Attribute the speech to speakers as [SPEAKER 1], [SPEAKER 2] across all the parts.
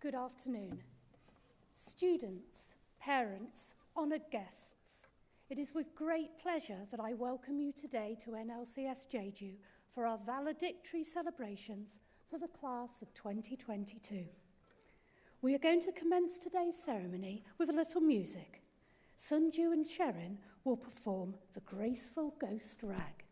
[SPEAKER 1] Good afternoon. Students, parents, honoured guests, it is with great pleasure that I welcome you today to NLCS Jeju for our Valedictory celebrations for the class of 2022. We are going to commence today's ceremony with a little music. Sunju and Sherin will perform the graceful Ghost Rag.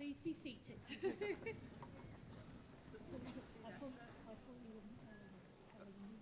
[SPEAKER 1] Please be seated. I thought you were telling me.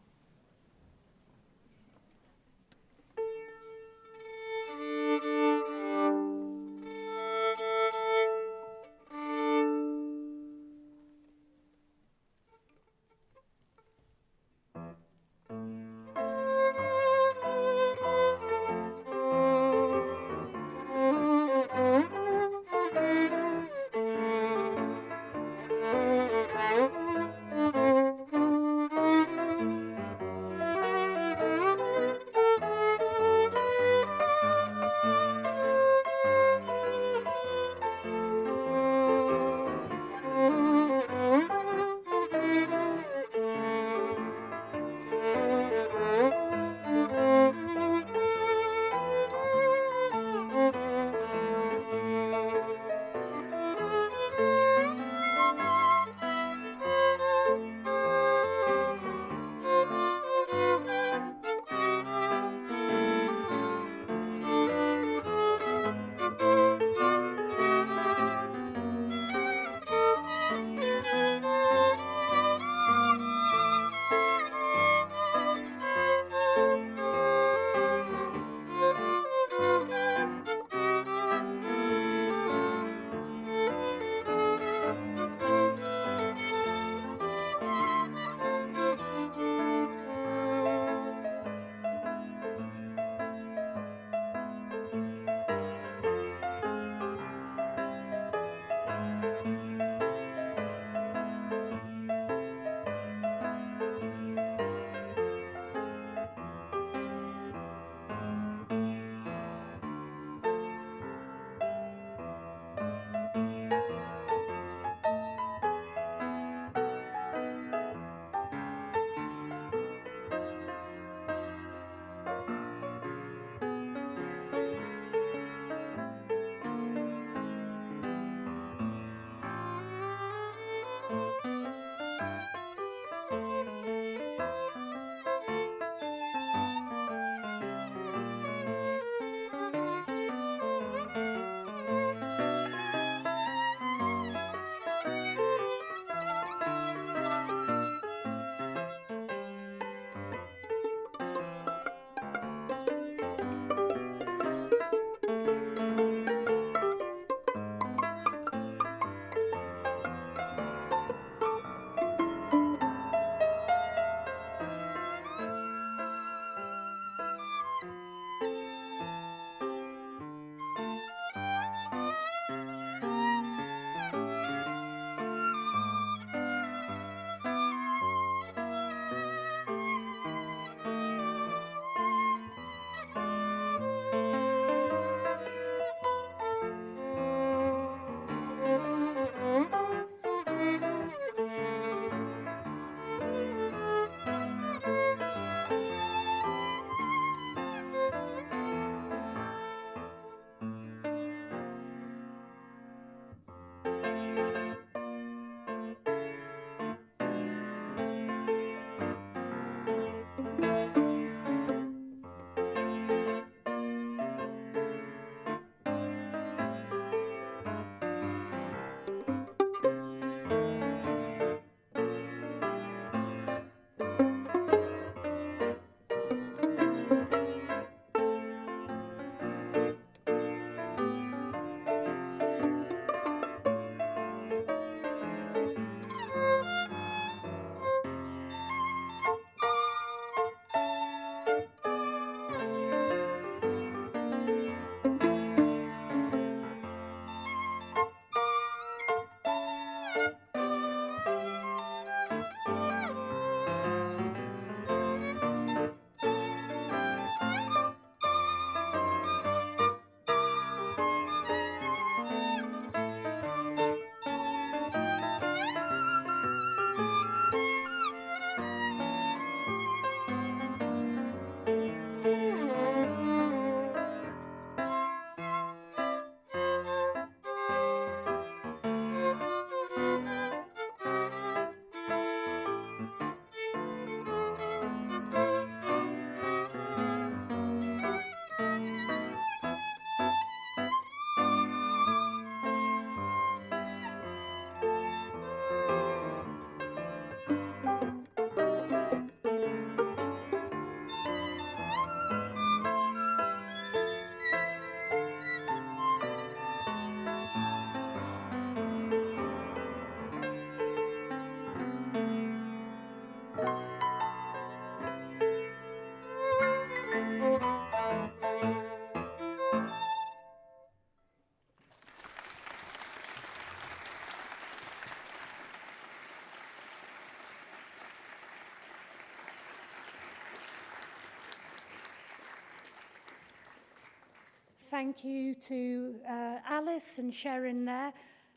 [SPEAKER 1] thank you to Alice and Sharon there.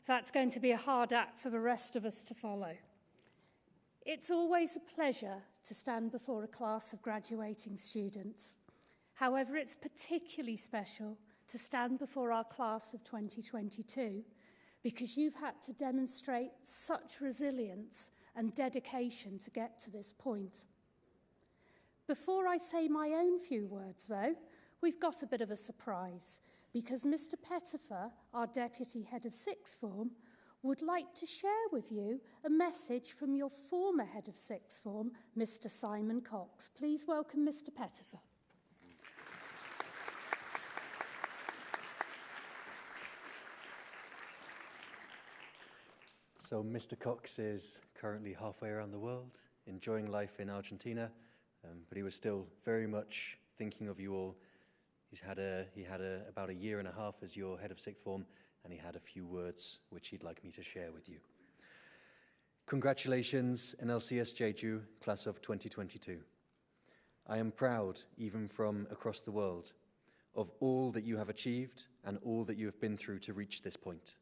[SPEAKER 1] That's going to be a hard act for the rest of us to follow. It's always a pleasure to stand before a class of graduating students. However, it's particularly special to stand before our class of 2022 because you've had to demonstrate such resilience and dedication to get to this point. Before I say my own few words, though, we've got a bit of a surprise because Mr. Pettifer, our Deputy Head of Sixth Form, would like to share with you a message from your former Head of Sixth Form, Mr. Simon Cox. Please welcome Mr. Pettifer.
[SPEAKER 2] So Mr. Cox is currently halfway around the world, enjoying life in Argentina, but he was still very much thinking of you all. He had about a year and a half as your head of sixth form, and he had a few words which he'd like me to share with you. Congratulations, NLCS Jeju, class of 2022. I am proud, even from across the world, of all that you have achieved and all that you have been through to reach this point.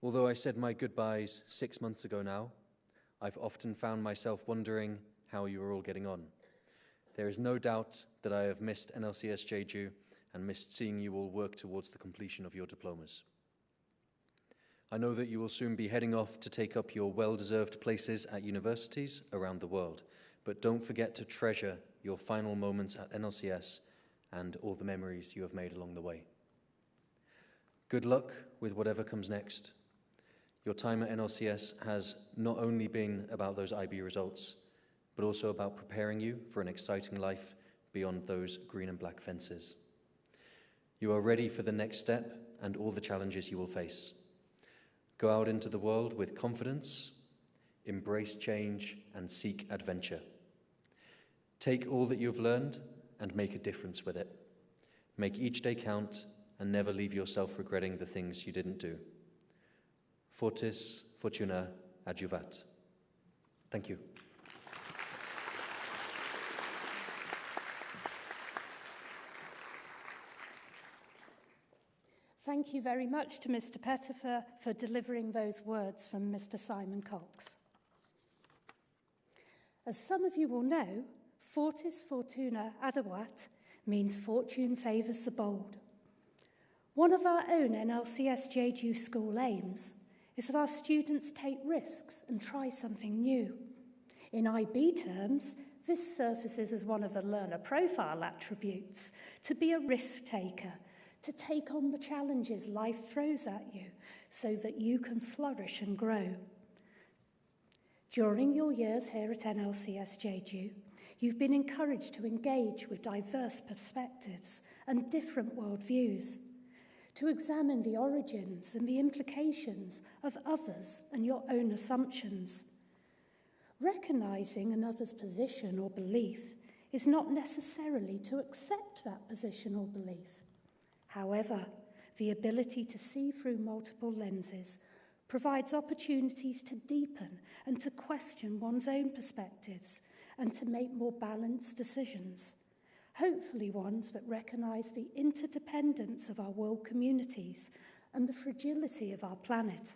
[SPEAKER 2] Although I said my goodbyes 6 months ago now, I've often found myself wondering how you are all getting on. There is no doubt that I have missed NLCS Jeju and missed seeing you all work towards the completion of your diplomas. I know that you will soon be heading off to take up your well-deserved places at universities around the world, but don't forget to treasure your final moments at NLCS and all the memories you have made along the way. Good luck with whatever comes next. Your time at NLCS has not only been about those IB results, but also about preparing you for an exciting life beyond those green and black fences. You are ready for the next step and all the challenges you will face. Go out into the world with confidence, embrace change, and seek adventure. Take all that you have learned and make a difference with it. Make each day count and never leave yourself regretting the things you didn't do. Fortis, fortuna, adjuvat. Thank you.
[SPEAKER 1] Thank you very much to Mr. Pettifer for delivering those words from Mr. Simon Cox. As some of you will know, Fortis Fortuna Adawat means fortune favours the bold. One of our own NLCS Jeju school aims is that our students take risks and try something new. In IB terms, this surfaces as one of the learner profile attributes, to be a risk taker, to take on the challenges life throws at you so that you can flourish and grow. During your years here at NLCS Jeju, you've been encouraged to engage with diverse perspectives and different worldviews, to examine the origins and the implications of others and your own assumptions. Recognizing another's position or belief is not necessarily to accept that position or belief. However, the ability to see through multiple lenses provides opportunities to deepen and to question one's own perspectives and to make more balanced decisions, hopefully ones that recognise the interdependence of our world communities and the fragility of our planet.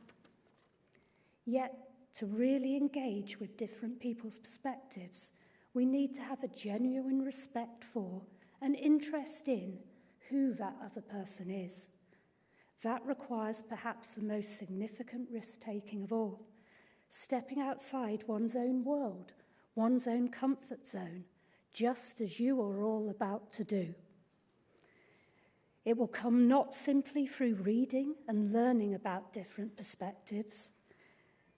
[SPEAKER 1] Yet, to really engage with different people's perspectives, we need to have a genuine respect for and interest in who that other person is. That requires perhaps the most significant risk-taking of all, stepping outside one's own world, one's own comfort zone, just as you are all about to do. It will come not simply through reading and learning about different perspectives.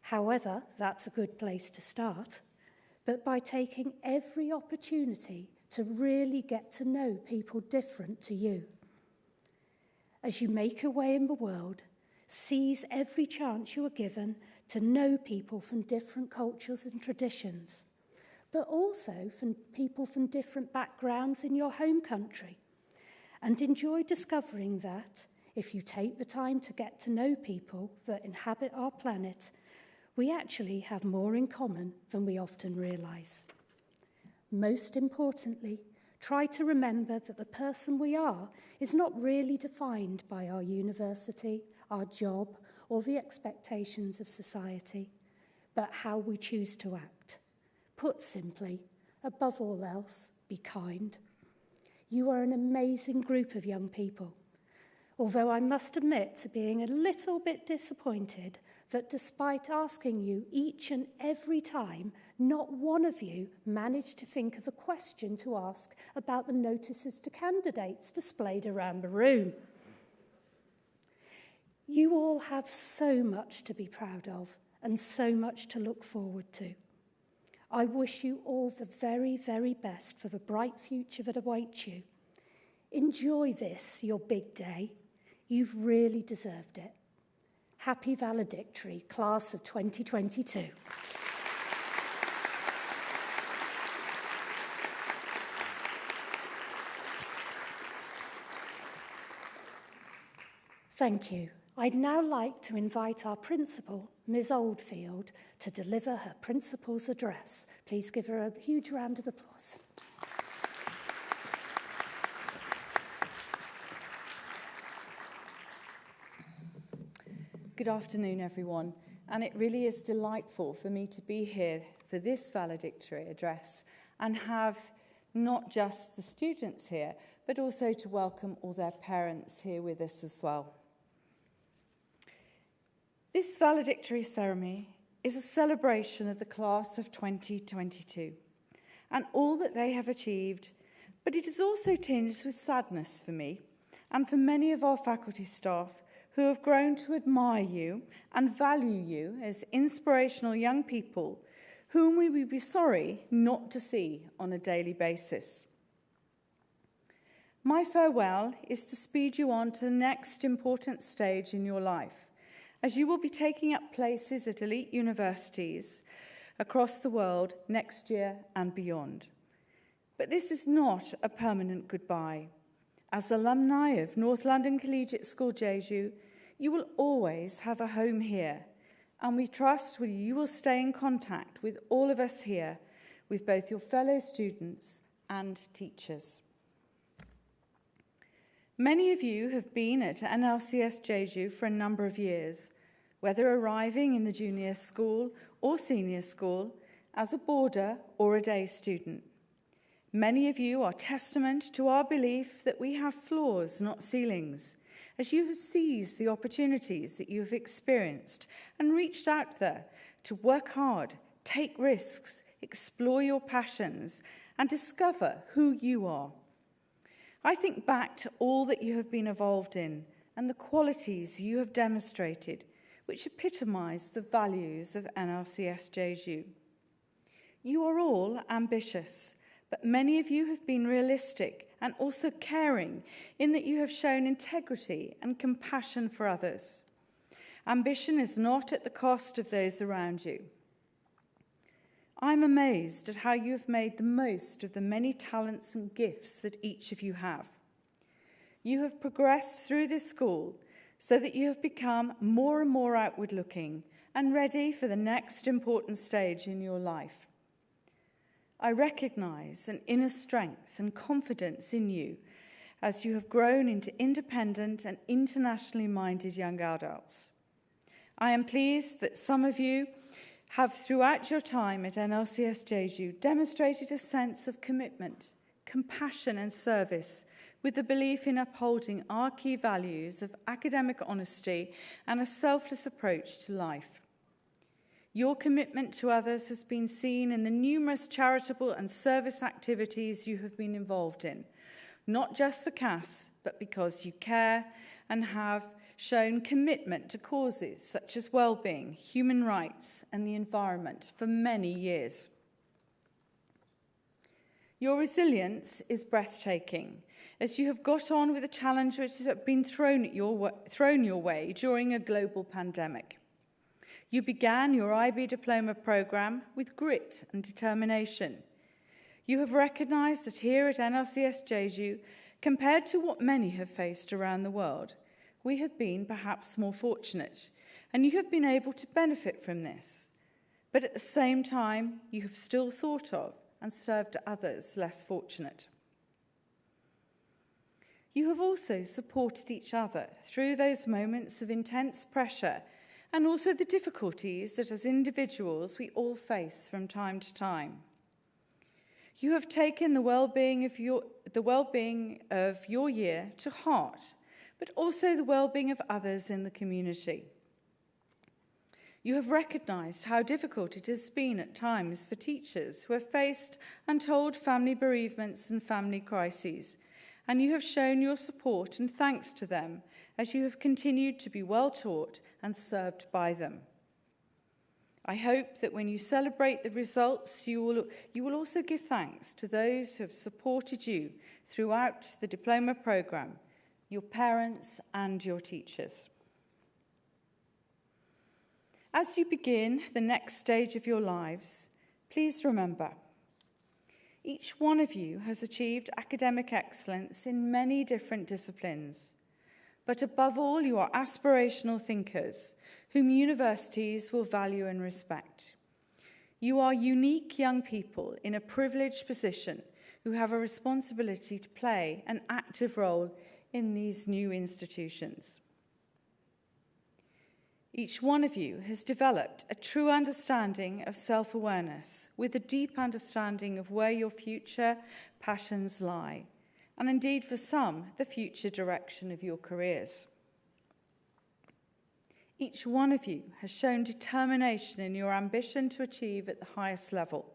[SPEAKER 1] However, that's a good place to start, but by taking every opportunity to really get to know people different to you. As you make your way in the world, seize every chance you are given to know people from different cultures and traditions, but also from people from different backgrounds in your home country. And enjoy discovering that, if you take the time to get to know people that inhabit our planet, we actually have more in common than we often realise. Most importantly, try to remember that the person we are is not really defined by our university, our job, or the expectations of society, but how we choose to act. Put simply, above all else, be kind. You are an amazing group of young people, although I must admit to being a little bit disappointed that despite asking you each and every time, not one of you managed to think of a question to ask about the notices to candidates displayed around the room. You all have so much to be proud of and so much to look forward to. I wish you all the very, very best for the bright future that awaits you. Enjoy this, your big day. You've really deserved it. Happy Valedictory, class of 2022. Thank you. I'd now like to invite our principal, Ms. Oldfield, to deliver her principal's address. Please give her a huge round of applause.
[SPEAKER 3] Good afternoon, everyone, and it really is delightful for me to be here for this valedictory address and have not just the students here, but also to welcome all their parents here with us as well. This valedictory ceremony is a celebration of the class of 2022 and all that they have achieved, but it is also tinged with sadness for me and for many of our faculty staff who have grown to admire you and value you as inspirational young people whom we would be sorry not to see on a daily basis. My farewell is to speed you on to the next important stage in your life, as you will be taking up places at elite universities across the world next year and beyond. But this is not a permanent goodbye. As alumni of North London Collegiate School Jeju, you will always have a home here, and we trust you will stay in contact with all of us here, with both your fellow students and teachers. Many of you have been at NLCS Jeju for a number of years, whether arriving in the junior school or senior school, as a boarder or a day student. Many of you are testament to our belief that we have floors, not ceilings, as you have seized the opportunities that you have experienced and reached out there to work hard, take risks, explore your passions, and discover who you are. I think back to all that you have been involved in and the qualities you have demonstrated, which epitomise the values of NLCS Jeju. You are all ambitious, but many of you have been realistic and also caring in that you have shown integrity and compassion for others. Ambition is not at the cost of those around you. I'm amazed at how you have made the most of the many talents and gifts that each of you have. You have progressed through this school so that you have become more and more outward-looking and ready for the next important stage in your life. I recognise an inner strength and confidence in you as you have grown into independent and internationally minded young adults. I am pleased that some of you have, throughout your time at NLCS Jeju, demonstrated a sense of commitment, compassion and service, with the belief in upholding our key values of academic honesty and a selfless approach to life. Your commitment to others has been seen in the numerous charitable and service activities you have been involved in, not just for CAS, but because you care and have shown commitment to causes such as well-being, human rights, and the environment for many years. Your resilience is breathtaking, as you have got on with the challenge which has been thrown your way during a global pandemic. You began your IB diploma programme with grit and determination. You have recognised that here at NLCS Jeju, compared to what many have faced around the world, we have been perhaps more fortunate, and you have been able to benefit from this. But at the same time, you have still thought of and served others less fortunate. you have also supported each other through those moments of intense pressure and also the difficulties that as individuals we all face from time to time. You have taken the well-being of your year to heart, but also the well-being of others in the community. You have recognised how difficult it has been at times for teachers who have faced untold family bereavements and family crises, and you have shown your support and thanks to them as you have continued to be well taught and served by them. I hope that when you celebrate the results, you will also give thanks to those who have supported you throughout the diploma programme, your parents and your teachers. As you begin the next stage of your lives, please remember, each one of you has achieved academic excellence in many different disciplines, but above all, you are aspirational thinkers whom universities will value and respect. You are unique young people in a privileged position who have a responsibility to play an active role in these new institutions. Each one of you has developed a true understanding of self-awareness with a deep understanding of where your future passions lie, and indeed for some, the future direction of your careers. Each one of you has shown determination in your ambition to achieve at the highest level.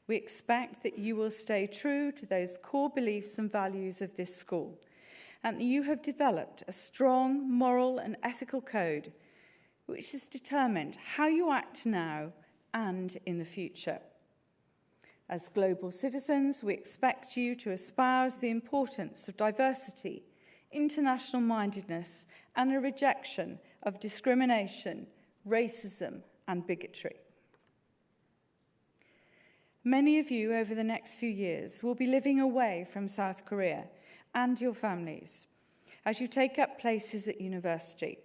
[SPEAKER 3] We expect that you will stay true to those core beliefs and values of this school, and that you have developed a strong moral and ethical code which has determined how you act now and in the future. As global citizens, we expect you to espouse the importance of diversity, international mindedness, and a rejection of discrimination, racism, and bigotry. Many of you over the next few years will be living away from South Korea and your families as you take up places at university.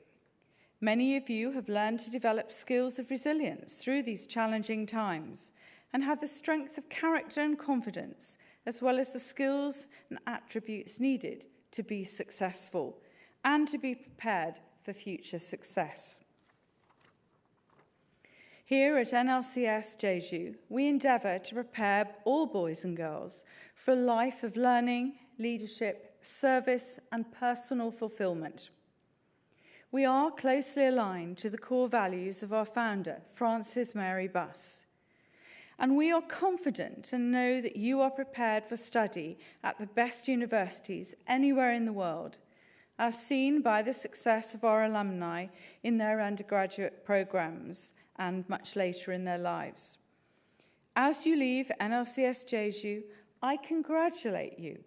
[SPEAKER 3] Many of you have learned to develop skills of resilience through these challenging times and have the strength of character and confidence, as well as the skills and attributes needed to be successful and to be prepared for future success. Here at NLCS Jeju, we endeavour to prepare all boys and girls for a life of learning, leadership, service, and personal fulfilment. We are closely aligned to the core values of our founder, Francis Mary Buss, and we are confident and know that you are prepared for study at the best universities anywhere in the world, as seen by the success of our alumni in their undergraduate programmes and much later in their lives. As you leave NLCS Jeju, I congratulate you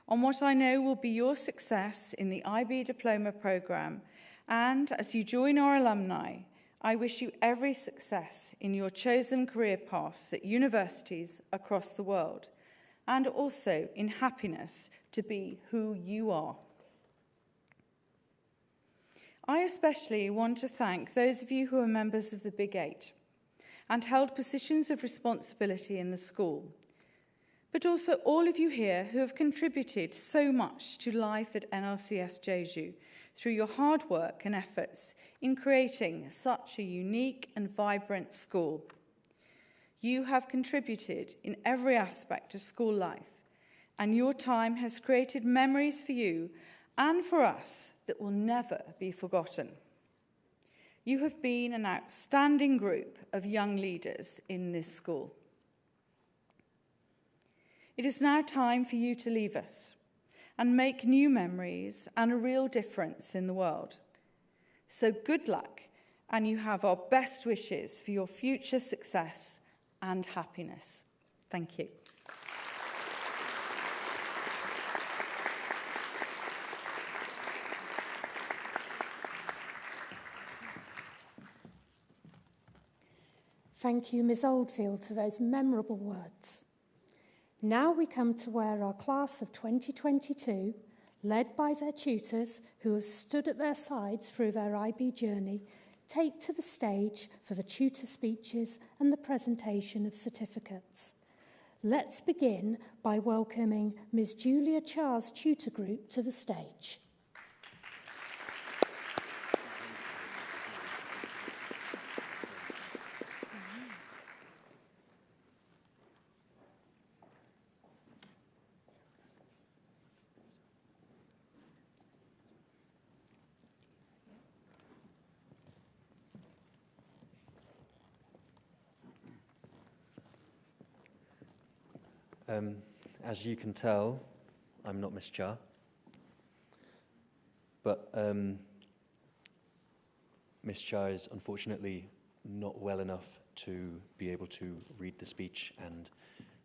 [SPEAKER 3] on what I know will be your success in the IB Diploma programme, and as you join our alumni, I wish you every success in your chosen career paths at universities across the world, and also in happiness to be who you are. I especially want to thank those of you who are members of the Big Eight and held positions of responsibility in the school, but also all of you here who have contributed so much to life at NLCS Jeju through your hard work and efforts in creating such a unique and vibrant school. You have contributed in every aspect of school life, and your time has created memories for you and for us that will never be forgotten. You have been an outstanding group of young leaders in this school. It is now time for you to leave us and make new memories and a real difference in the world. So good luck, and you have our best wishes for your future success and happiness. Thank you.
[SPEAKER 1] Thank you, Ms. Oldfield, for those memorable words. Now we come to where our class of 2022, led by their tutors who have stood at their sides through their IB journey, take to the stage for the tutor speeches and the presentation of certificates. Let's begin by welcoming Ms. Julia Char's tutor group to the stage.
[SPEAKER 2] As you can tell, I'm not Miss Cha, but Miss Cha is unfortunately not well enough to be able to read the speech, and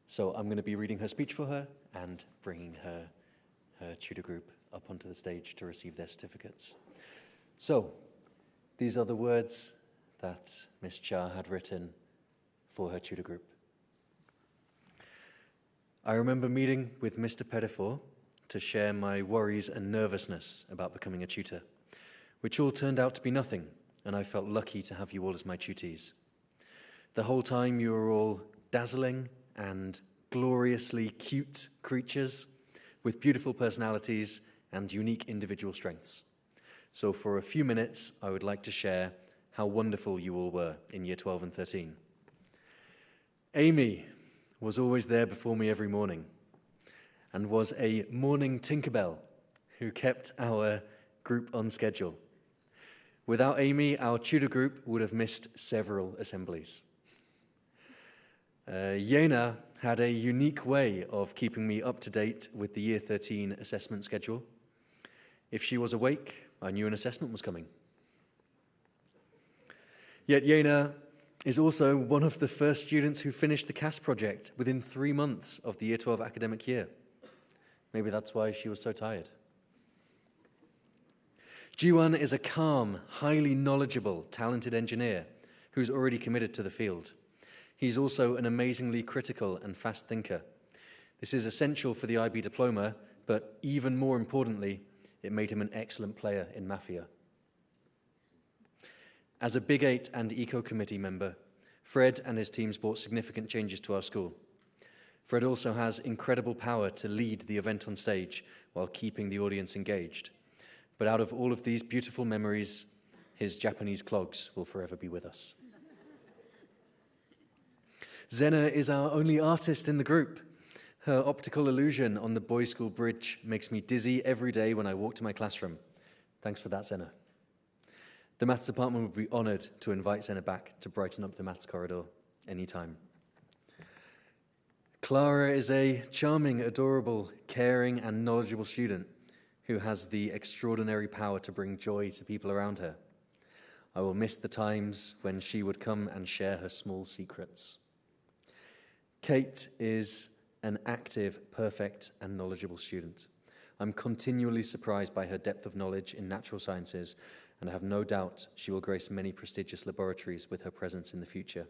[SPEAKER 2] so I'm going to be reading her speech for her and bringing her tutor group up onto the stage to receive their certificates. So, these are the words that Miss Cha had written for her tutor group. I remember meeting with Mr. Pettifor to share my worries and nervousness about becoming a tutor, which all turned out to be nothing, and I felt lucky to have you all as my tutees. The whole time you were all dazzling and gloriously cute creatures with beautiful personalities and unique individual strengths. So for a few minutes, I would like to share how wonderful you all were in Year 12 and 13. Amy was always there before me every morning and was a morning Tinkerbell who kept our group on schedule. Without Amy, our tutor group would have missed several assemblies. Yena had a unique way of keeping me up to date with the Year 13 assessment schedule. If she was awake, I knew an assessment was coming. Yet Yena is also one of the first students who finished the CAS project within 3 months of the Year 12 academic year. Maybe that's why she was so tired. Jiwan is a calm, highly knowledgeable, talented engineer who's already committed to the field. He's also an amazingly critical and fast thinker. This is essential for the IB diploma, but even more importantly, it made him an excellent player in Mafia. As a Big 8 and Eco Committee member, Fred and his teams brought significant changes to our school. Fred also has incredible power to lead the event on stage while keeping the audience engaged. But out of all of these beautiful memories, his Japanese clogs will forever be with us. Zena is our only artist in the group. Her optical illusion on the boys' school bridge makes me dizzy every day when I walk to my classroom. Thanks for that, Zena. The maths department would be honoured to invite Zena back to brighten up the maths corridor anytime. Clara is a charming, adorable, caring and knowledgeable student who has the extraordinary power to bring joy to people around her. I will miss the times when she would come and share her small secrets. Kate is an active, perfect and knowledgeable student. I'm continually surprised by her depth of knowledge in natural sciences, and I have no doubt she will grace many prestigious laboratories with her presence in the future.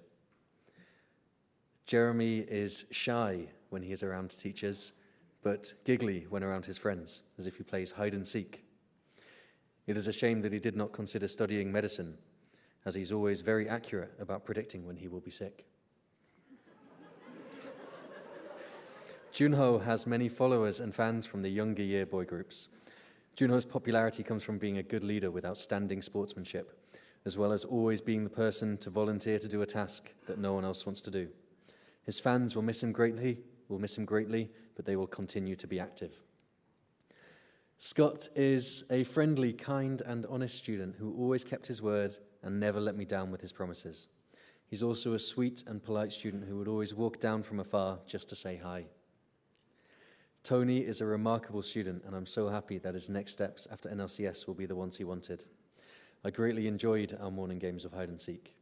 [SPEAKER 2] Jeremy is shy when he is around teachers, but giggly when around his friends, as if he plays hide and seek. It is a shame that he did not consider studying medicine, as he's always very accurate about predicting when he will be sick. Junho has many followers and fans from the younger year boy groups. Junho's popularity comes from being a good leader with outstanding sportsmanship, as well as always being the person to volunteer to do a task that no one else wants to do. His fans will miss him greatly, but they will continue to be active. Scott is a friendly, kind, and honest student who always kept his word and never let me down with his promises. He's also a sweet and polite student who would always walk down from afar just to say hi. Tony is a remarkable student, and I'm so happy that his next steps after NLCS will be the ones he wanted. I greatly enjoyed our morning games of hide and seek.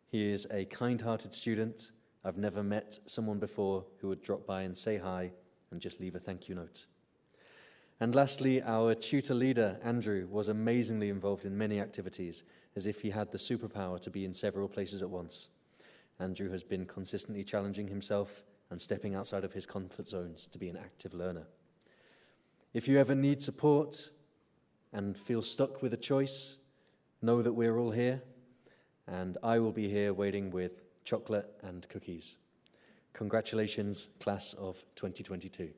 [SPEAKER 2] He is a kind-hearted student. I've never met someone before who would drop by and say hi and just leave a thank you note. And lastly, our tutor leader, Andrew, was amazingly involved in many activities, as if he had the superpower to be in several places at once. Andrew has been consistently challenging himself and stepping outside of his comfort zones to be an active learner. If you ever need support and feel stuck with a choice, know that we're all here, and I will be here waiting with chocolate and cookies. Congratulations, class of 2022.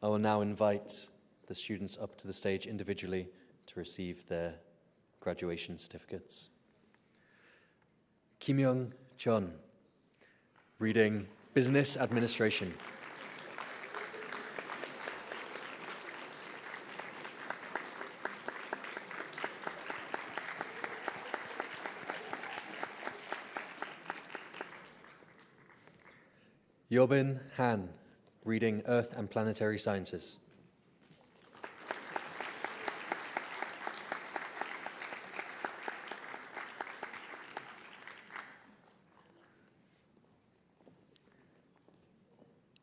[SPEAKER 2] I will now invite the students up to the stage individually to receive their graduation certificates. Kim Young Chun, reading Business Administration. Yobin Han, reading Earth and Planetary Sciences.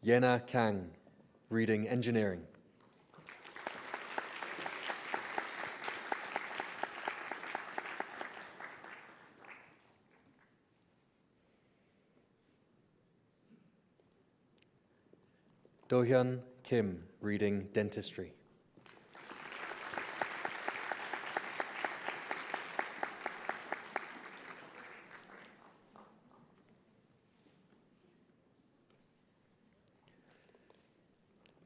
[SPEAKER 2] Yena Kang, reading Engineering. Do-hyun Kim, reading Dentistry.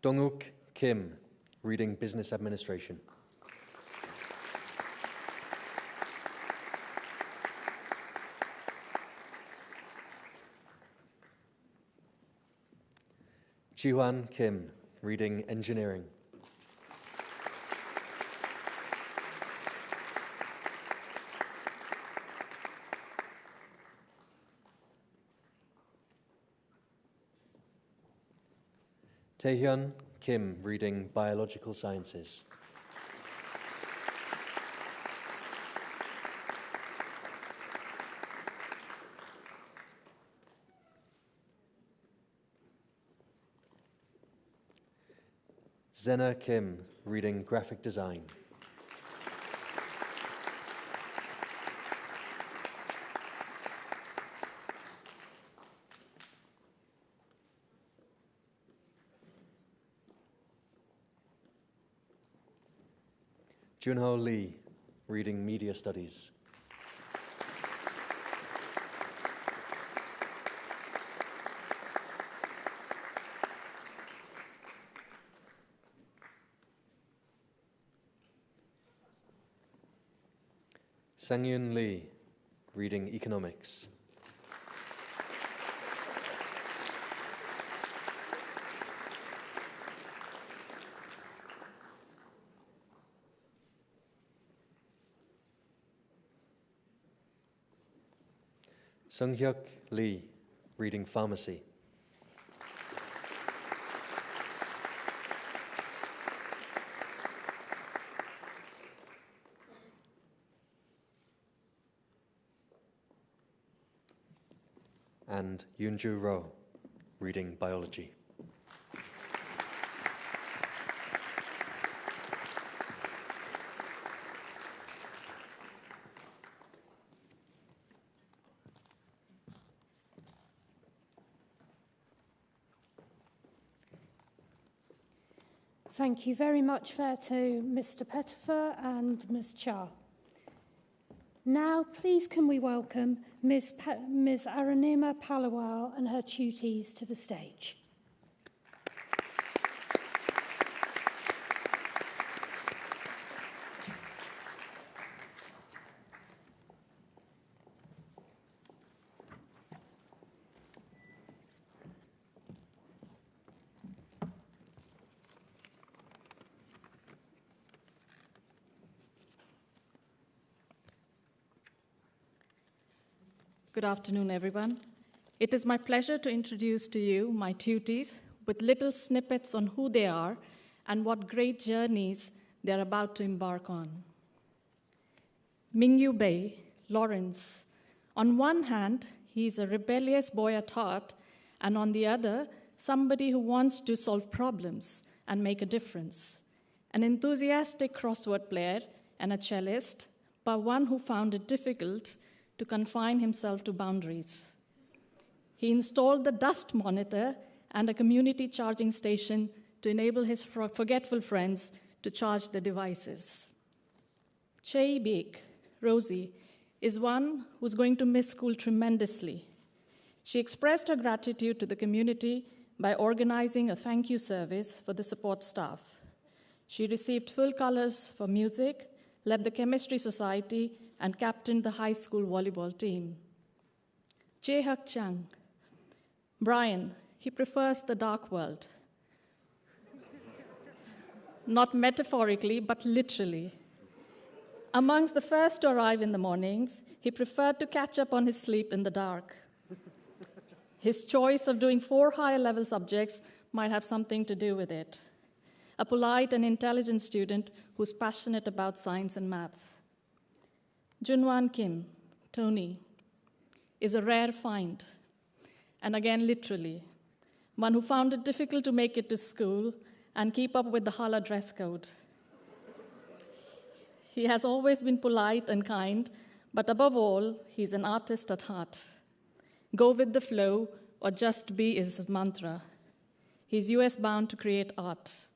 [SPEAKER 2] Dong-uk Kim, reading Business Administration. Ji-hwan Kim, reading Engineering. Taehyun Kim, reading Biological Sciences. Zena Kim, reading Graphic Design. Junho Lee, reading Media Studies. Sangyun Lee, reading Economics. Sunghyuk Lee, reading Pharmacy. And Yoonju Ro, reading Biology.
[SPEAKER 1] Thank you very much there to Mr. Pettifer and Ms. Cha. Now, please can we welcome Ms. Aranima Palawal and her tutees to the stage.
[SPEAKER 4] Good afternoon, everyone. It is my pleasure to introduce to you my tutees with little snippets on who they are and what great journeys they're about to embark on. Mingyu Bei, Lawrence. On one hand, he's a rebellious boy at heart, and on the other, somebody who wants to solve problems and make a difference. An enthusiastic crossword player and a cellist, but one who found it difficult to confine himself to boundaries. He installed the dust monitor and a community charging station to enable his forgetful friends to charge their devices. Chey Beek, Rosie, is one who's going to miss school tremendously. She expressed her gratitude to the community by organizing a thank you service for the support staff. She received full colors for music, led the chemistry society, and captained the high school volleyball team. Jae-hak Chang. Brian, he prefers the dark world. Not metaphorically, but literally. Amongst the first to arrive in the mornings, he preferred to catch up on his sleep in the dark. His choice of doing 4 higher-level subjects might have something to do with it. A polite and intelligent student who's passionate about science and math. Junwan Kim, Tony, is a rare find, and again, literally, one who found it difficult to make it to school and keep up with the Hala dress code. He has always been polite and kind, but above all, he's an artist at heart. Go with the flow, or just be is his mantra. He's US-bound to create art.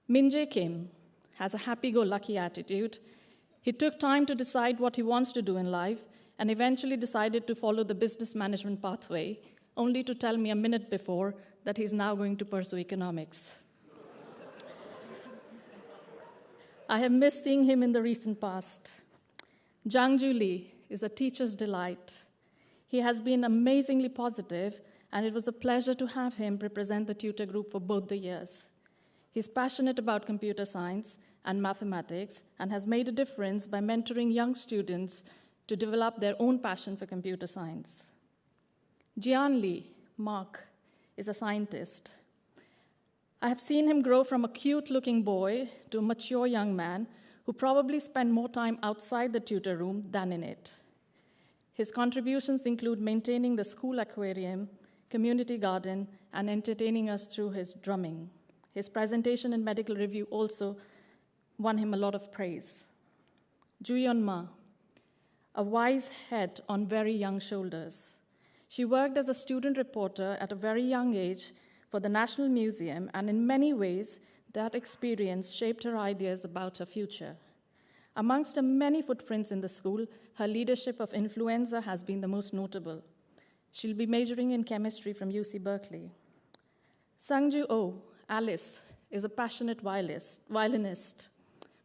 [SPEAKER 4] Min Jae Kim has a happy-go-lucky attitude. He took time to decide what he wants to do in life and eventually decided to follow the business management pathway, only to tell me a minute before that he's now going to pursue economics. I have missed seeing him in the recent past. Jangju Lee is a teacher's delight. He has been amazingly positive, and it was a pleasure to have him represent the tutor group for both the years. He's passionate about computer science and mathematics and has made a difference by mentoring young students to develop their own passion for computer science. Jian Lee, Mark, is a scientist. I have seen him grow from a cute-looking boy to a mature young man who probably spent more time outside the tutor room than in it. His contributions include maintaining the school aquarium, community garden, and entertaining us through his drumming. His presentation and medical review also won him a lot of praise. Juyeon Ma, a wise head on very young shoulders. She worked as a student reporter at a very young age for the National Museum, and in many ways, that experience shaped her ideas about her future. Amongst her many footprints in the school, her leadership of Influenza has been the most notable. She'll be majoring in chemistry from UC Berkeley. Sangju Oh, Alice, is a passionate violinist.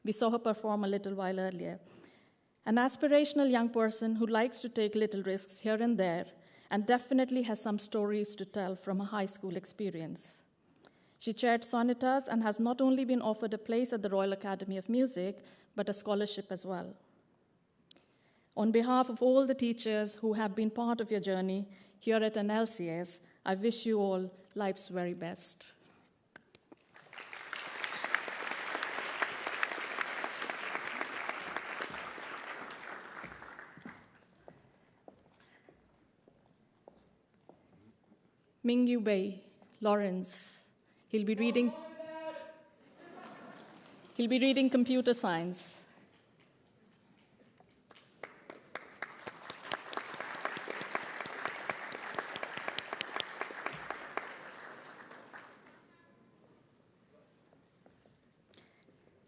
[SPEAKER 4] We saw her perform a little while earlier. An aspirational young person who likes to take little risks here and there, and definitely has some stories to tell from a high school experience. She chaired Sonitas and has not only been offered a place at the Royal Academy of Music, but a scholarship as well. On behalf of all the teachers who have been part of your journey here at NLCS, I wish you all life's very best. Mingyu Bei, Lawrence. He'll be reading computer science.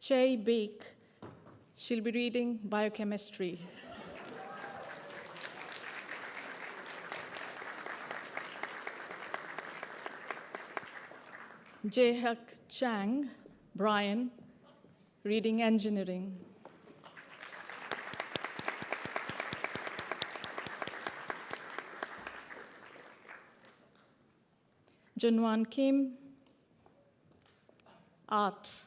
[SPEAKER 4] Chey Beek, she'll be reading biochemistry. Jae-hak Chang, Brian, reading engineering. Junwan Kim, art.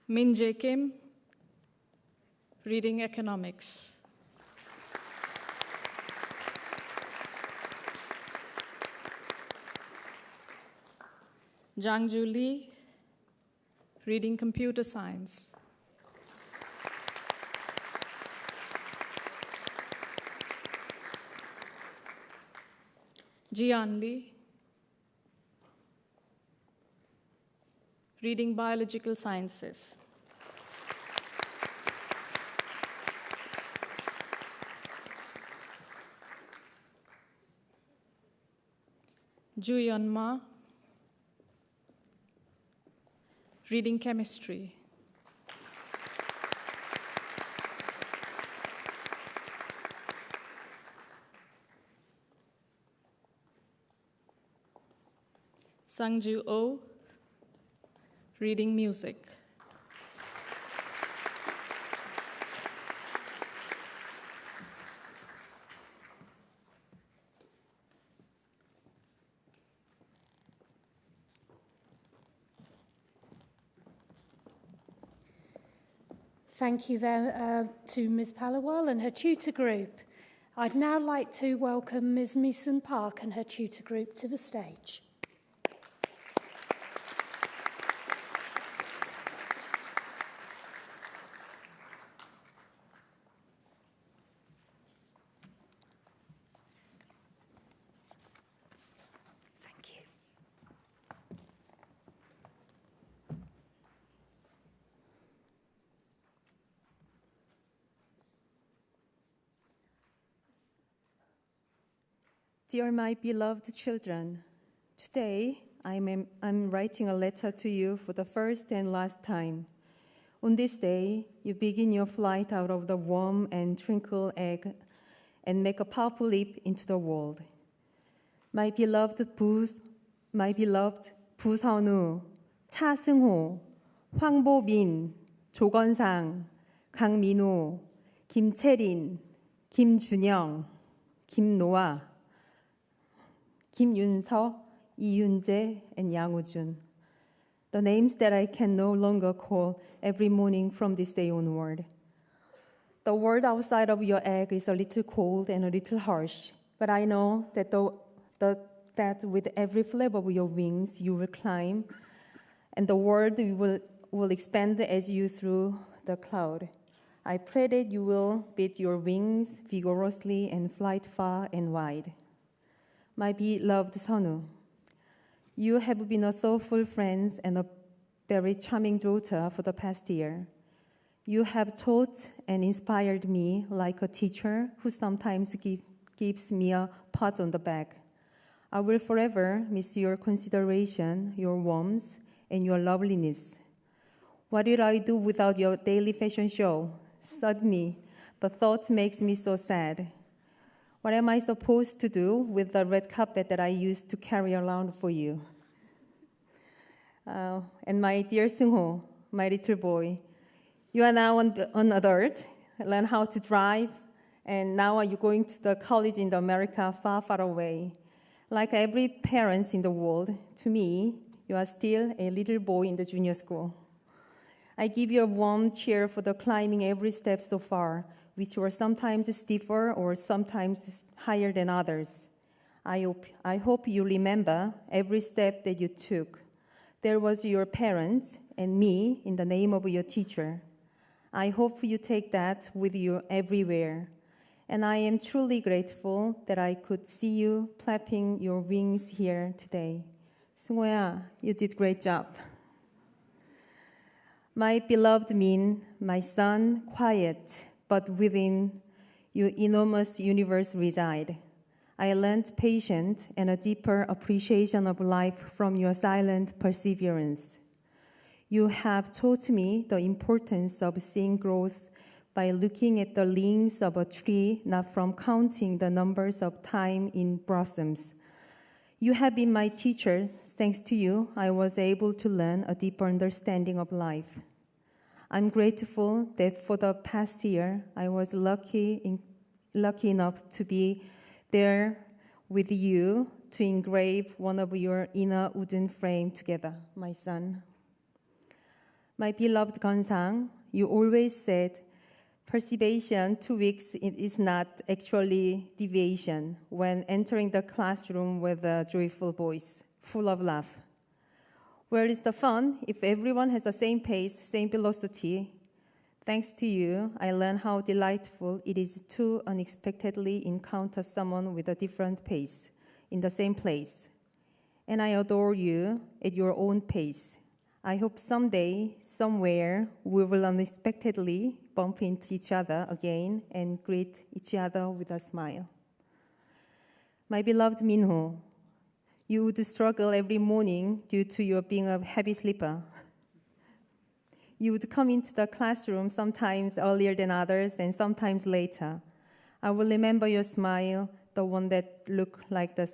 [SPEAKER 4] Min Jae Kim, reading economics. Jangju Lee, reading computer science. Jian Lee, reading biological sciences. Juyeon Ma, reading chemistry. Sangju Oh, reading music.
[SPEAKER 1] Thank you to Ms. Palawal and her tutor group. I'd now like to welcome Ms. Meeson Park and her tutor group to the stage.
[SPEAKER 5] Dear my beloved children, today I'm writing a letter to you for the first and last time. On this day, you begin your flight out of the warm and tranquil egg and make a powerful leap into the world. My beloved 부선우, 차승호, 황보민, 조건상, 강민호, 김채린, 김준영, 김노아, 김윤서, 이윤재, and 양우준. The names that I can no longer call every morning from this day onward. The world outside of your egg is a little cold and a little harsh, but I know that that with every flap of your wings you will climb, and the world will expand as you through the cloud. I pray that you will beat your wings vigorously and fly far and wide. My beloved Sonu, you have been a thoughtful friend and a very charming daughter for the past year. You have taught and inspired me like a teacher who sometimes gives me a pat on the back. I will forever miss your consideration, your warmth, and your loveliness. What will I do without your daily fashion show? Suddenly, the thought makes me so sad. What am I supposed to do with the red carpet that I used to carry around for you? And my dear Seung-ho, my little boy, you are now an adult, learn how to drive, and now you're going to the college in America far, far away. Like every parent in the world, to me, you are still a little boy in the junior school. I give you a warm cheer for the climbing every step so far, which were sometimes steeper or sometimes higher than others. I hope you remember every step that you took. There was your parents and me in the name of your teacher. I hope you take that with you everywhere. And I am truly grateful that I could see you flapping your wings here today. 승호야, you did a great job. My beloved Min, my son, quiet, but within your enormous universe reside. I learned patience and a deeper appreciation of life from your silent perseverance. You have taught me the importance of seeing growth by looking at the leaves of a tree, not from counting the numbers of time in blossoms. You have been my teachers. Thanks to you, I was able to learn a deeper understanding of life. I'm grateful that for the past year, I was lucky enough to be there with you to engrave one of your inner wooden frame together, my son. My beloved Gansang, you always said, perseveration 2 weeks is not actually deviation when entering the classroom with a joyful voice, full of laugh. Where is the fun if everyone has the same pace, same velocity? Thanks to you, I learned how delightful it is to unexpectedly encounter someone with a different pace in the same place. And I adore you at your own pace. I hope someday, somewhere, we will unexpectedly bump into each other again and greet each other with a smile. My beloved Minho, You would struggle every morning due to your being a heavy sleeper. You would come into the classroom sometimes earlier than others and sometimes later. I will remember your smile, the one that looked like the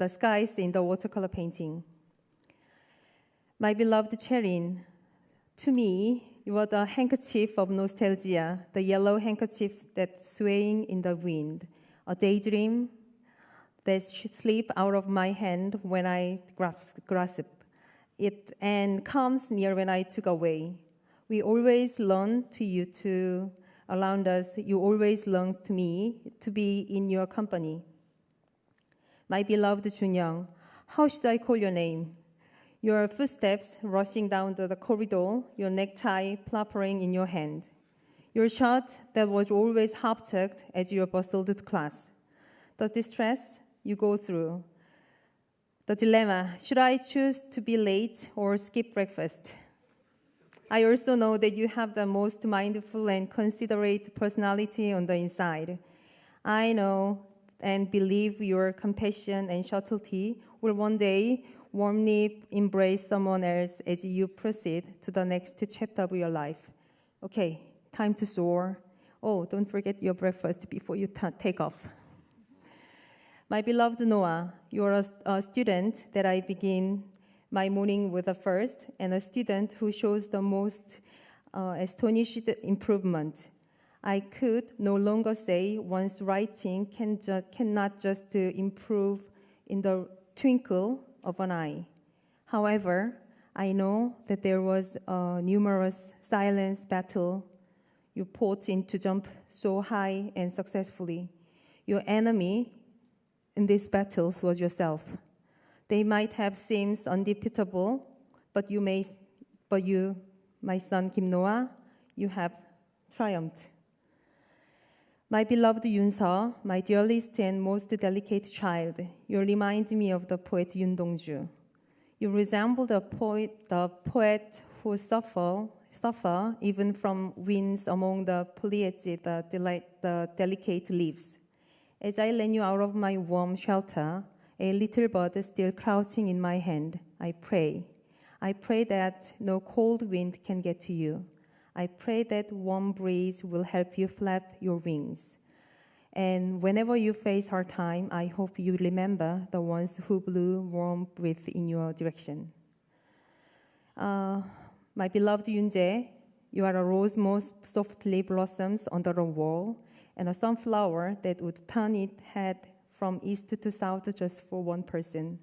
[SPEAKER 5] skies in the watercolor painting. My beloved Cherin, to me, you are the handkerchief of nostalgia, the yellow handkerchief that's swaying in the wind, a daydream that slips out of my hand when I grasp it and comes near when I took away. We always learn to you to around us. You always learn to me to be in your company. My beloved Junyoung, how should I call your name? Your footsteps rushing down the corridor, your necktie fluttering in your hand. Your shirt that was always half-tucked as you bustled to class. The distress you go through. The dilemma, should I choose to be late or skip breakfast? I also know that you have the most mindful and considerate personality on the inside. I know and believe your compassion and subtlety will one day warmly embrace someone else as you proceed to the next chapter of your life. Okay, time to soar. Oh, don't forget your breakfast before you take off. My beloved Noah, you are a student that I begin my morning with the first, and a student who shows the most astonished improvement. I could no longer say one's writing cannot just improve in the twinkle of an eye. However, I know that there was a numerous silence battle you fought in to jump so high and successfully. Your enemy in these battles was yourself. They might have seemed undefeatable, but you, my son Kim Noah, you have triumphed. My beloved Yoon-seo, my dearest and most delicate child, you remind me of the poet Yoon Dong-ju. You resemble the poet who suffer even from winds among the foliage, the delicate leaves. As I lend you out of my warm shelter, a little bird still crouching in my hand, I pray. I pray that no cold wind can get to you. I pray that warm breeze will help you flap your wings. And whenever you face hard time, I hope you remember the ones who blew warm breath in your direction. My beloved Yoon-jae, you are a rose most softly blossoms under a wall, and a sunflower that would turn its head from east to south just for one person.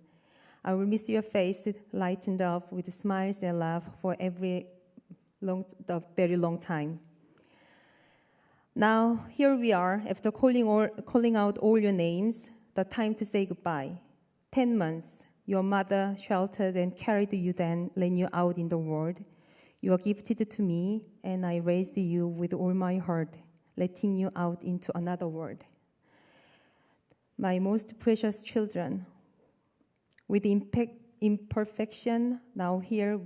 [SPEAKER 5] I will miss your face lightened up with smiles and laugh for a very long time. Now, here we are, after calling out all your names, the time to say goodbye. 10 months, your mother sheltered and carried you then, letting you out in the world. You are gifted to me, and I raised you with all my heart, letting you out into another world. My most precious children, with imperfection now here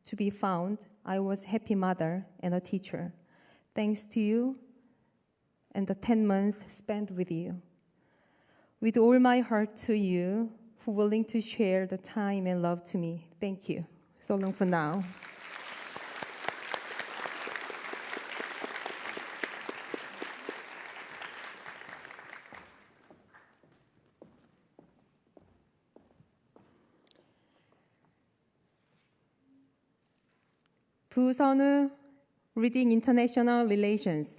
[SPEAKER 5] to be found, I was a happy mother and a teacher. Thanks to you and the 10 months spent with you. With all my heart to you, who are willing to share the time and love to me. Thank you. So long for now. 부선우, Reading International Relations.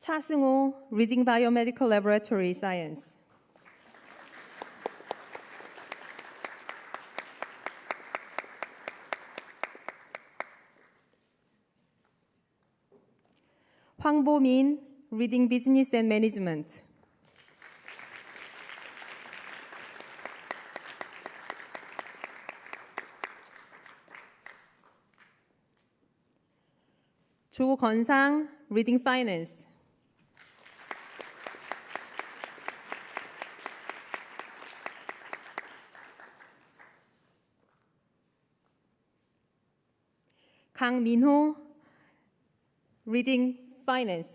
[SPEAKER 5] 차승호, Reading Biomedical Laboratory Science. 황보민, Reading Business and Management. 조건상, Reading Finance. 강민호, reading finance.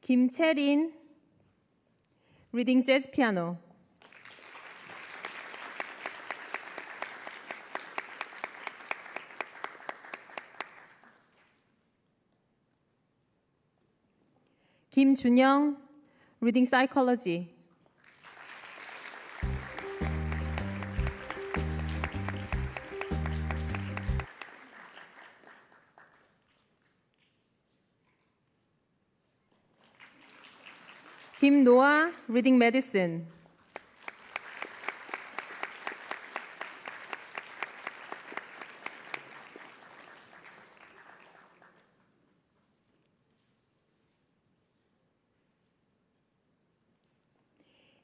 [SPEAKER 5] 김채린, reading jazz piano. 김준영, reading psychology. 김노아, reading medicine.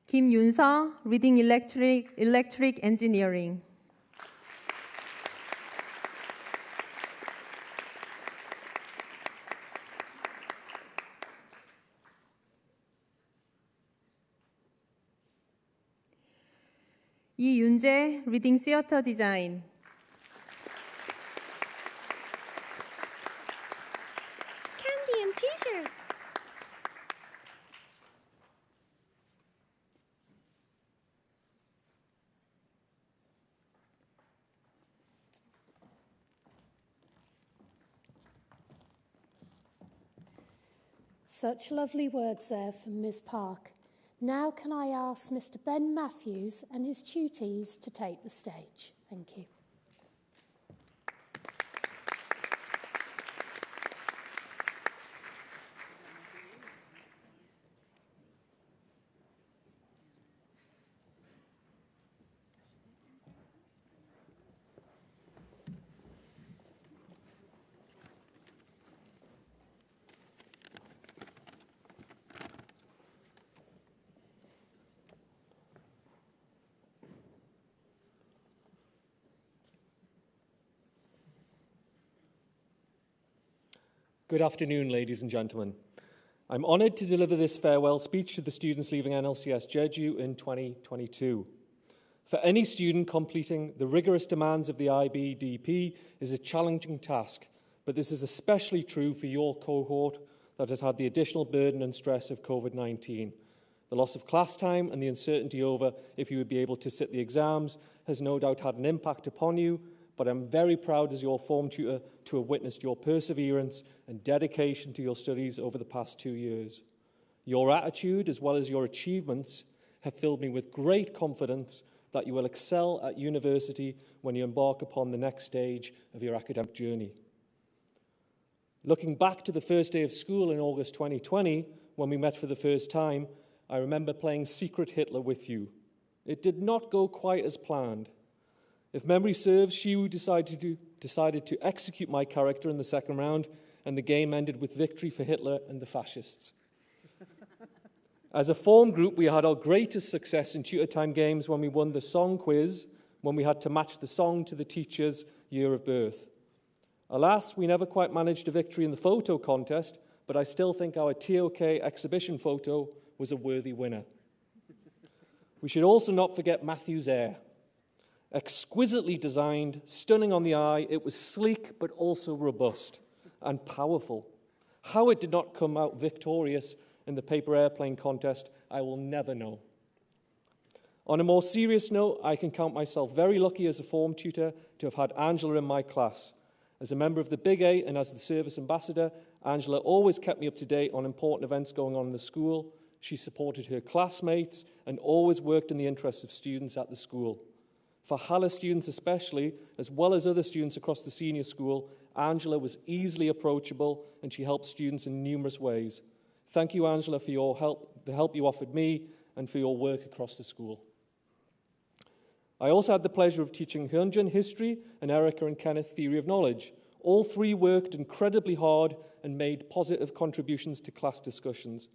[SPEAKER 5] 김윤서, reading electric engineering. 이윤재, reading theater design.
[SPEAKER 1] Candy and t-shirts. Such lovely words there from Ms. Park. Now can I ask Mr. Ben Matthews and his tutees to take the stage? Thank you.
[SPEAKER 6] Good afternoon, ladies and gentlemen. I'm honoured to deliver this farewell speech to the students leaving NLCS Jeju in 2022. For any student, completing the rigorous demands of the IBDP is a challenging task, but this is especially true for your cohort that has had the additional burden and stress of COVID-19. The loss of class time and the uncertainty over if you would be able to sit the exams has no doubt had an impact upon you, but I'm very proud as your form tutor to have witnessed your perseverance and dedication to your studies over the past 2 years. Your attitude, as well as your achievements, have filled me with great confidence that you will excel at university when you embark upon the next stage of your academic journey. Looking back to the first day of school in August 2020, when we met for the first time, I remember playing Secret Hitler with you. It did not go quite as planned. If memory serves, Shiwu decided to execute my character in the second round, and the game ended with victory for Hitler and the fascists. As a form group, we had our greatest success in tutor time games when we won the song quiz, when we had to match the song to the teacher's year of birth. Alas, we never quite managed a victory in the photo contest, but I still think our TOK exhibition photo was a worthy winner. We should also not forget Matthew's hair. Exquisitely designed, stunning on the eye, it was sleek but also robust and powerful. How it did not come out victorious in the paper airplane contest, I will never know. On a more serious note, I can count myself very lucky as a form tutor to have had Angela in my class. As a member of the Big Eight and as the service ambassador, Angela always kept me up to date on important events going on in the school. She supported her classmates and always worked in the interests of students at the school. For Halle students especially, as well as other students across the senior school, Angela was easily approachable and she helped students in numerous ways. Thank you, Angela, for your help, the help you offered me and for your work across the school. I also had the pleasure of teaching Hyunjin history and Erica and Kenneth theory of knowledge. All three worked incredibly hard and made positive contributions to class discussions.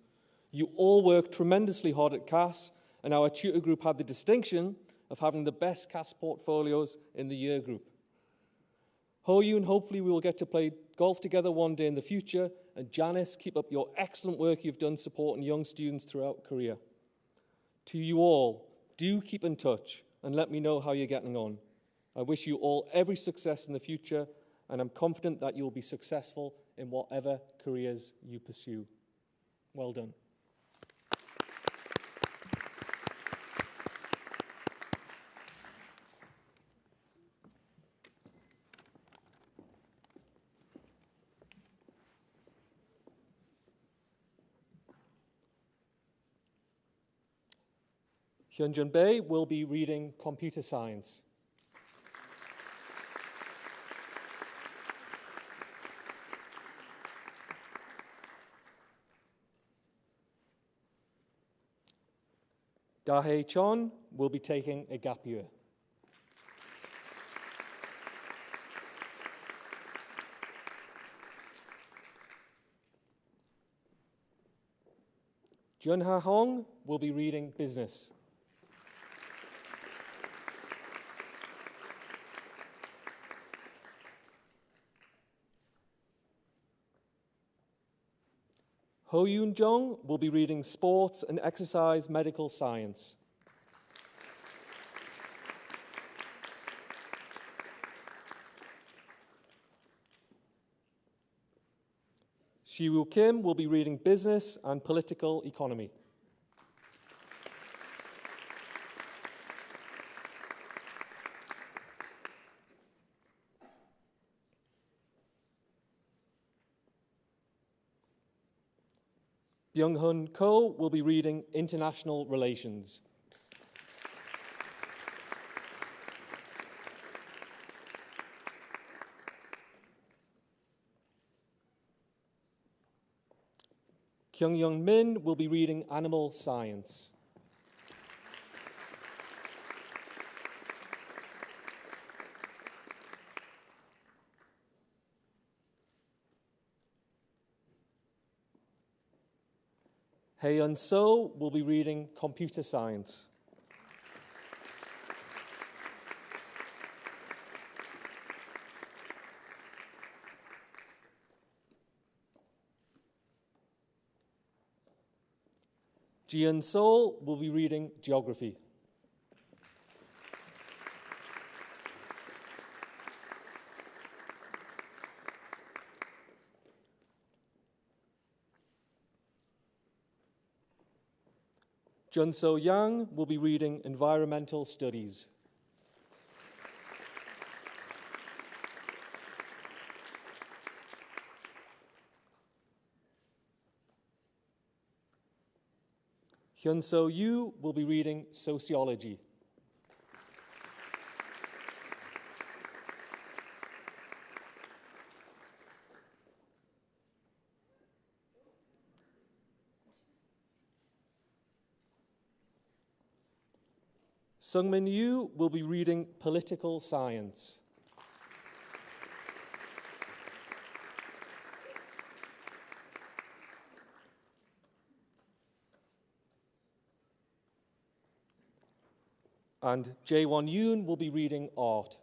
[SPEAKER 6] You all worked tremendously hard at CAS, and our tutor group had the distinction of having the best CAS portfolios in the year group. Hoyun, hopefully we will get to play golf together one day in the future, and Janice, keep up your excellent work you've done supporting young students throughout career. To you all, do keep in touch and let me know how you're getting on. I wish you all every success in the future, and I'm confident that you'll be successful in whatever careers you pursue. Well done. Hyunjun Bae will be reading Computer Science. Dahae Chon will be taking a gap year. Junha Hong will be reading Business. Ho Yoon Jong will be reading Sports and Exercise Medical Science. Shiwoo Kim will be reading Business and Political Economy. Byung-hun Ko will be reading International Relations. Kyung-young Min will be reading Animal Science. Haeyeon So will be reading Computer Science. Jian Sol will be reading Geography. Jun So Yang will be reading Environmental Studies. Hyun So Yu will be reading Sociology. Sungmin Yu will be reading Political Science. And Jae-won Yoon will be reading Art.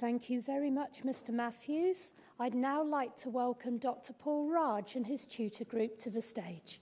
[SPEAKER 1] Thank you very much, Mr. Matthews. I'd now like to welcome Dr. Paul Raj and his tutor group to the stage.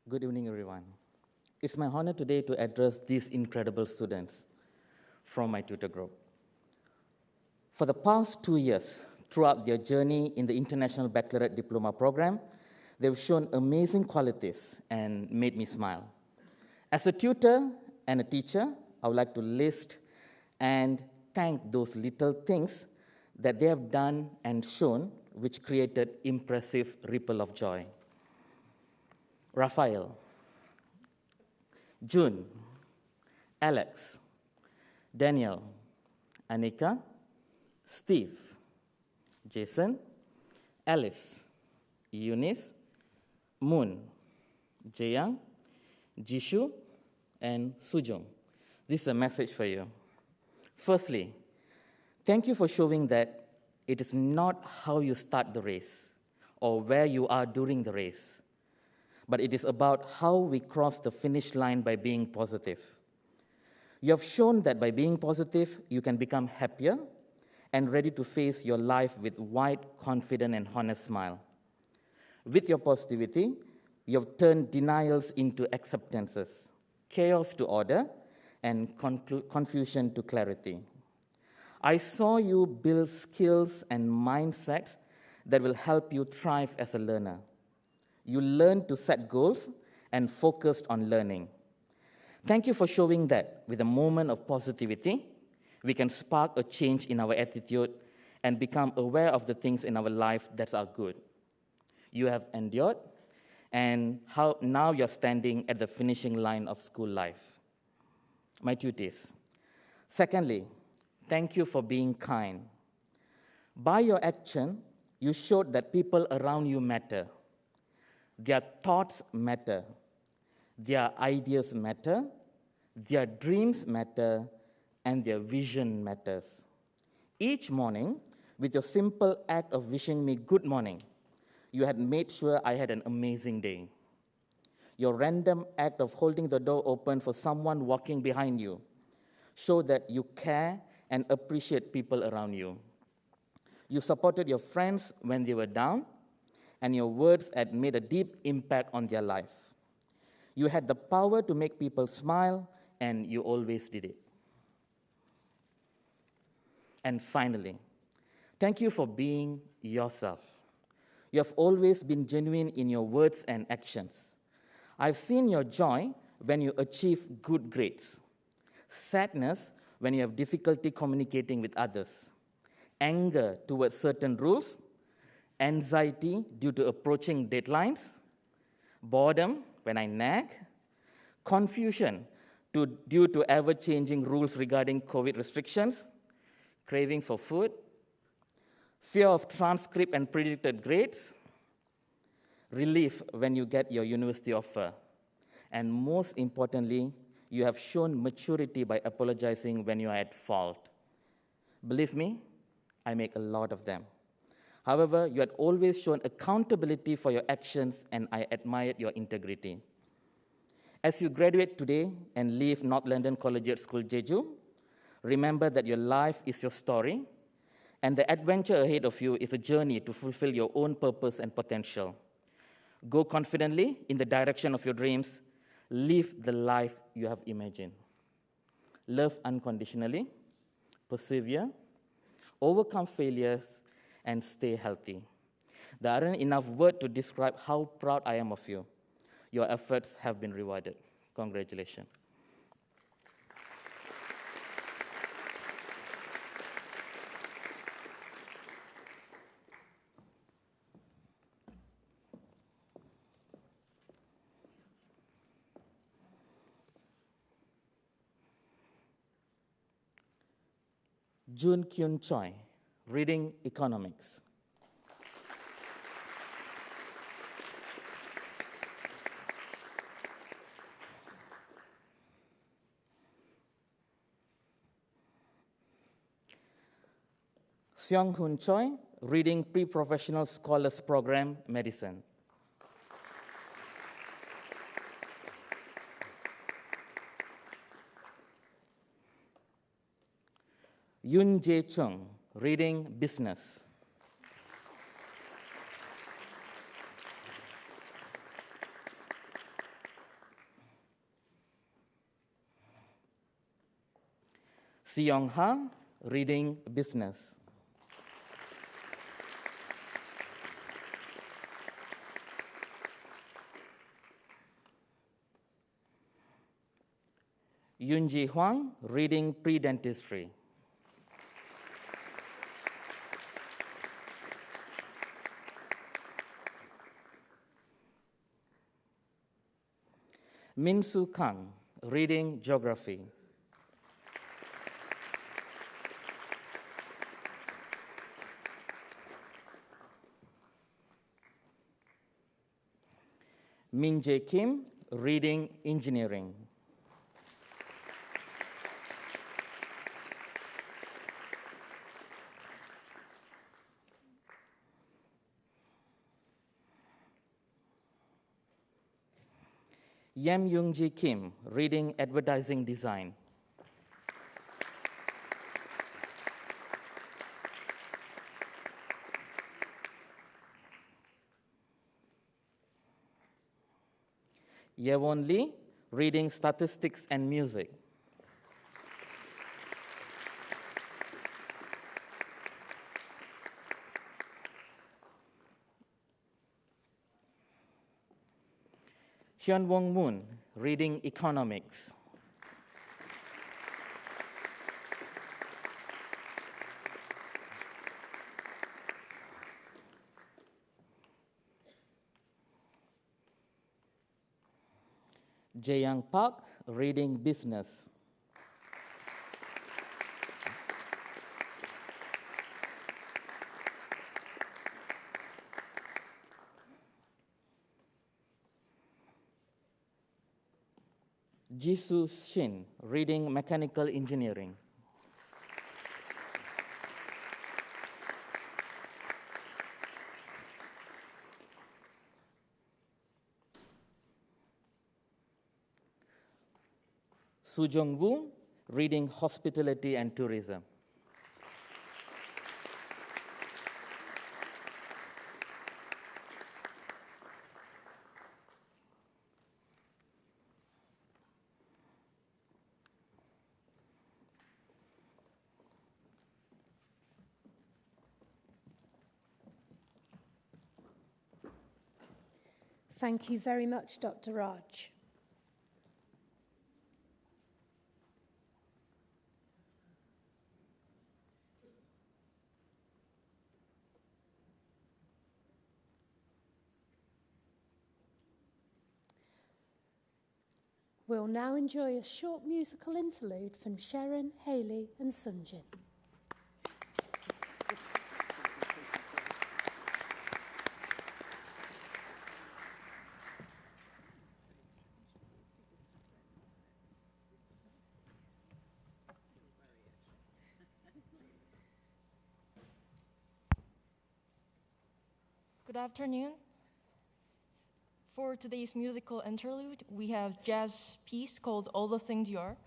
[SPEAKER 7] Good evening, everyone. It's my honor today to address these incredible students from my tutor group. For the past 2 years, throughout their journey in the International Baccalaureate Diploma program, they've shown amazing qualities and made me smile. As a tutor and a teacher, I would like to list and thank those little things that they have done and shown, which created impressive ripple of joy. Raphael, June, Alex, Daniel, Anika, Steve, Jason, Alice, Eunice, Moon, Jayang, Jishu, and Sujong. This is a message for you. Firstly, thank you for showing that it is not how you start the race or where you are during the race, but it is about how we cross the finish line by being positive. You have shown that by being positive, you can become happier and ready to face your life with wide, confident, and honest smile. With your positivity, you have turned denials into acceptances, chaos to order, and confusion to clarity. I saw you build skills and mindsets that will help you thrive as a learner. You learned to set goals and focused on learning. Thank you for showing that with a moment of positivity, we can spark a change in our attitude and become aware of the things in our life that are good. You have endured, and now you're standing at the finishing line of school life. My duties. Secondly, thank you for being kind. By your action, you showed that people around you matter. Their thoughts matter. Their ideas matter. Their dreams matter. And their vision matters. Each morning, with your simple act of wishing me good morning, you had made sure I had an amazing day. Your random act of holding the door open for someone walking behind you showed that you care and appreciate people around you. You supported your friends when they were down, and your words had made a deep impact on their life. You had the power to make people smile, and you always did it. And finally, thank you for being yourself. You have always been genuine in your words and actions. I've seen your joy when you achieve good grades, sadness when you have difficulty communicating with others, anger towards certain rules, anxiety due to approaching deadlines, boredom when I nag, confusion due to ever-changing rules regarding COVID restrictions, craving for food, fear of transcript and predicted grades, relief when you get your university offer, and most importantly, you have shown maturity by apologizing when you are at fault. Believe me, I make a lot of them. However, you had always shown accountability for your actions, and I admired your integrity. As you graduate today and leave North London Collegiate School Jeju, remember that your life is your story, and the adventure ahead of you is a journey to fulfill your own purpose and potential. Go confidently in the direction of your dreams. Live the life you have imagined. Love unconditionally, persevere, overcome failures, and stay healthy. There aren't enough words to describe how proud I am of you. Your efforts have been rewarded. Congratulations. Jun Kyun Choi, reading economics. Seong Hoon Choi, reading pre-professional scholars program, medicine. Yoon Jae Chung, reading business. Seong Ha, reading business. Yunji Huang, reading pre-dentistry. Min Soo Kang, reading geography. Min Jae Kim, reading engineering. Yam Young-ji Kim, reading advertising design. Yewon Lee, reading statistics and music. Hyun Wong Moon, reading economics. Jae-young Park, reading business. Jisoo Shin, reading mechanical engineering. Soo Jong-woo, reading hospitality and tourism.
[SPEAKER 1] Thank you very much, Dr. Raj. We'll now enjoy a short musical interlude from Sharon, Hayley and Sunjin.
[SPEAKER 8] Good afternoon. For today's musical interlude, we have jazz piece called All the Things You Are.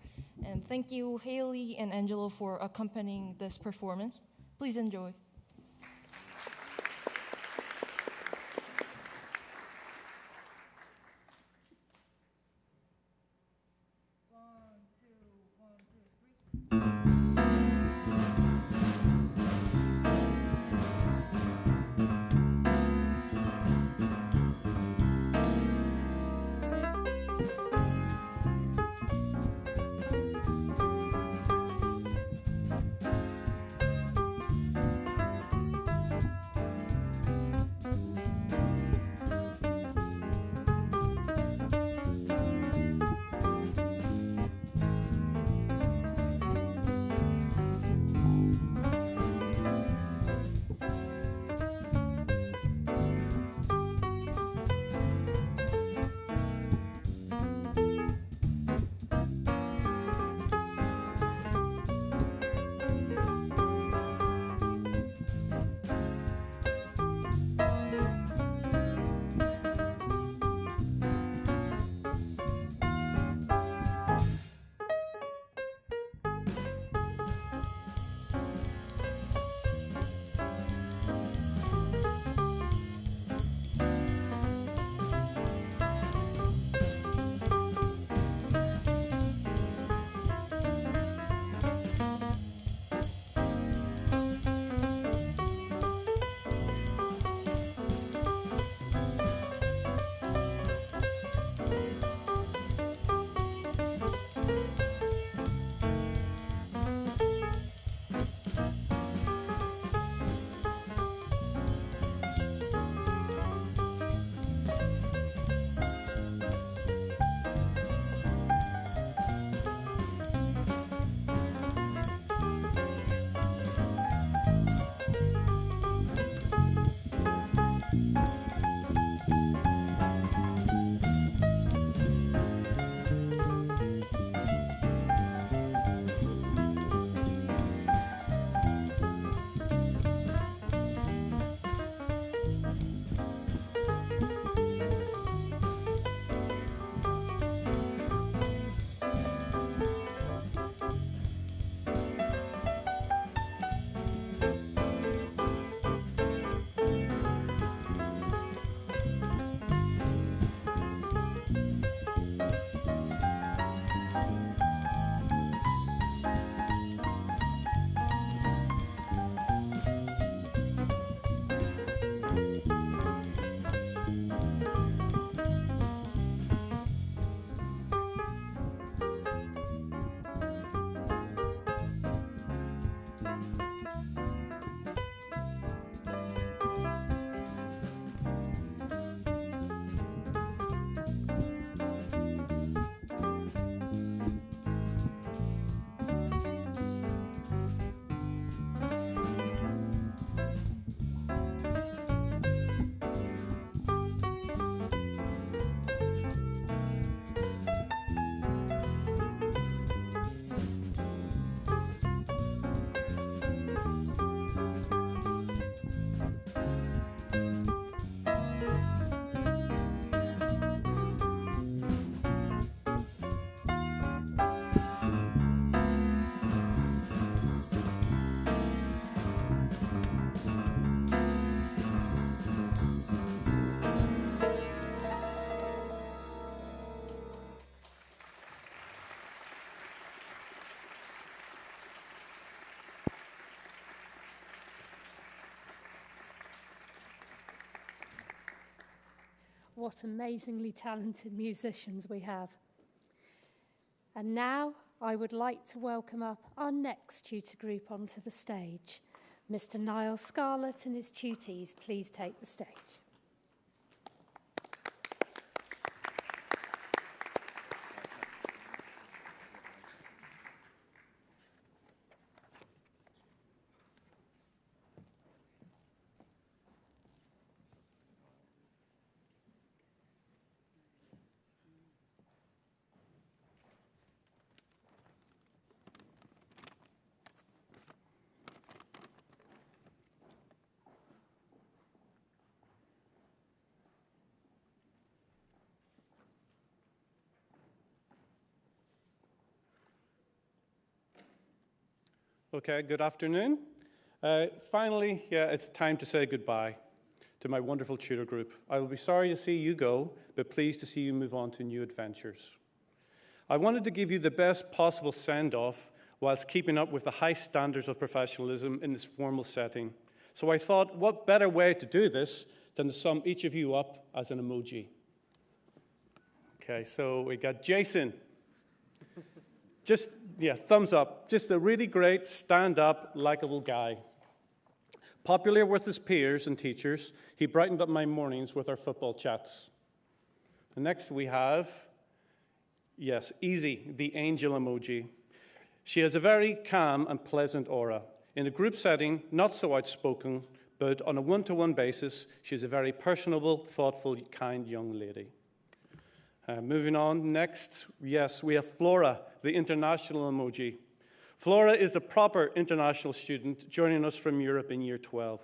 [SPEAKER 8] And thank you, Haley and Angelo, for accompanying this performance. Please enjoy.
[SPEAKER 1] what amazingly talented musicians we have. And now I would like to welcome up our next tutor group onto the stage. Mr. Niall Scarlett and his tutees, please take the stage.
[SPEAKER 9] Okay, good afternoon. Finally, it's time to say goodbye to my wonderful tutor group. I will be sorry to see you go, but pleased to see you move on to new adventures. I wanted to give you the best possible send-off whilst keeping up with the high standards of professionalism in this formal setting. So I thought, what better way to do this than to sum each of you up as an emoji. Okay, so we got Jason. Thumbs up. Just a really great, stand-up, likable guy. Popular with his peers and teachers, he brightened up my mornings with our football chats. And next we have, Easy, the angel emoji. She has a very calm and pleasant aura. In a group setting, not so outspoken, but on a one-to-one basis, she's a very personable, thoughtful, kind young lady. Moving on, next, we have Flora, the international emoji. Flora is a proper international student joining us from Europe in year 12,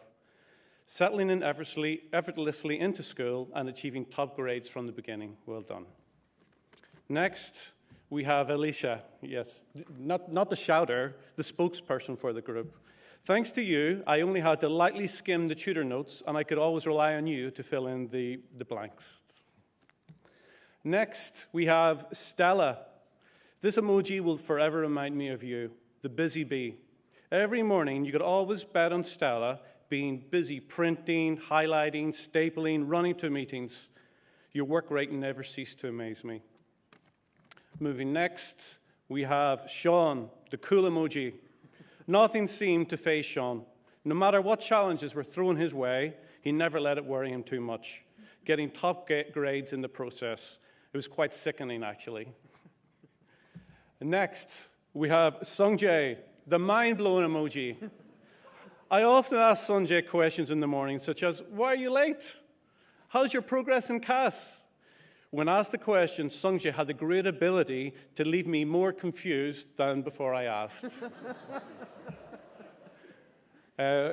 [SPEAKER 9] settling in effortlessly into school and achieving top grades from the beginning. Well done. Next, we have Alicia. Yes, not the shouter, the spokesperson for the group. Thanks to you, I only had to lightly skim the tutor notes, and I could always rely on you to fill in the blanks. Next, we have Stella. This emoji will forever remind me of you, the busy bee. Every morning, you could always bet on Stella being busy printing, highlighting, stapling, running to meetings. Your work rate never ceased to amaze me. Moving next, we have Sean, the cool emoji. Nothing seemed to faze Sean. No matter what challenges were thrown his way, he never let it worry him too much, getting top grades in the process. It was quite sickening, actually. Next, we have Sungjay, the mind-blowing emoji. I often ask Sungjay questions in the morning, such as, why are you late? How's your progress in CAS? When asked the question, Sungjay had the great ability to leave me more confused than before I asked.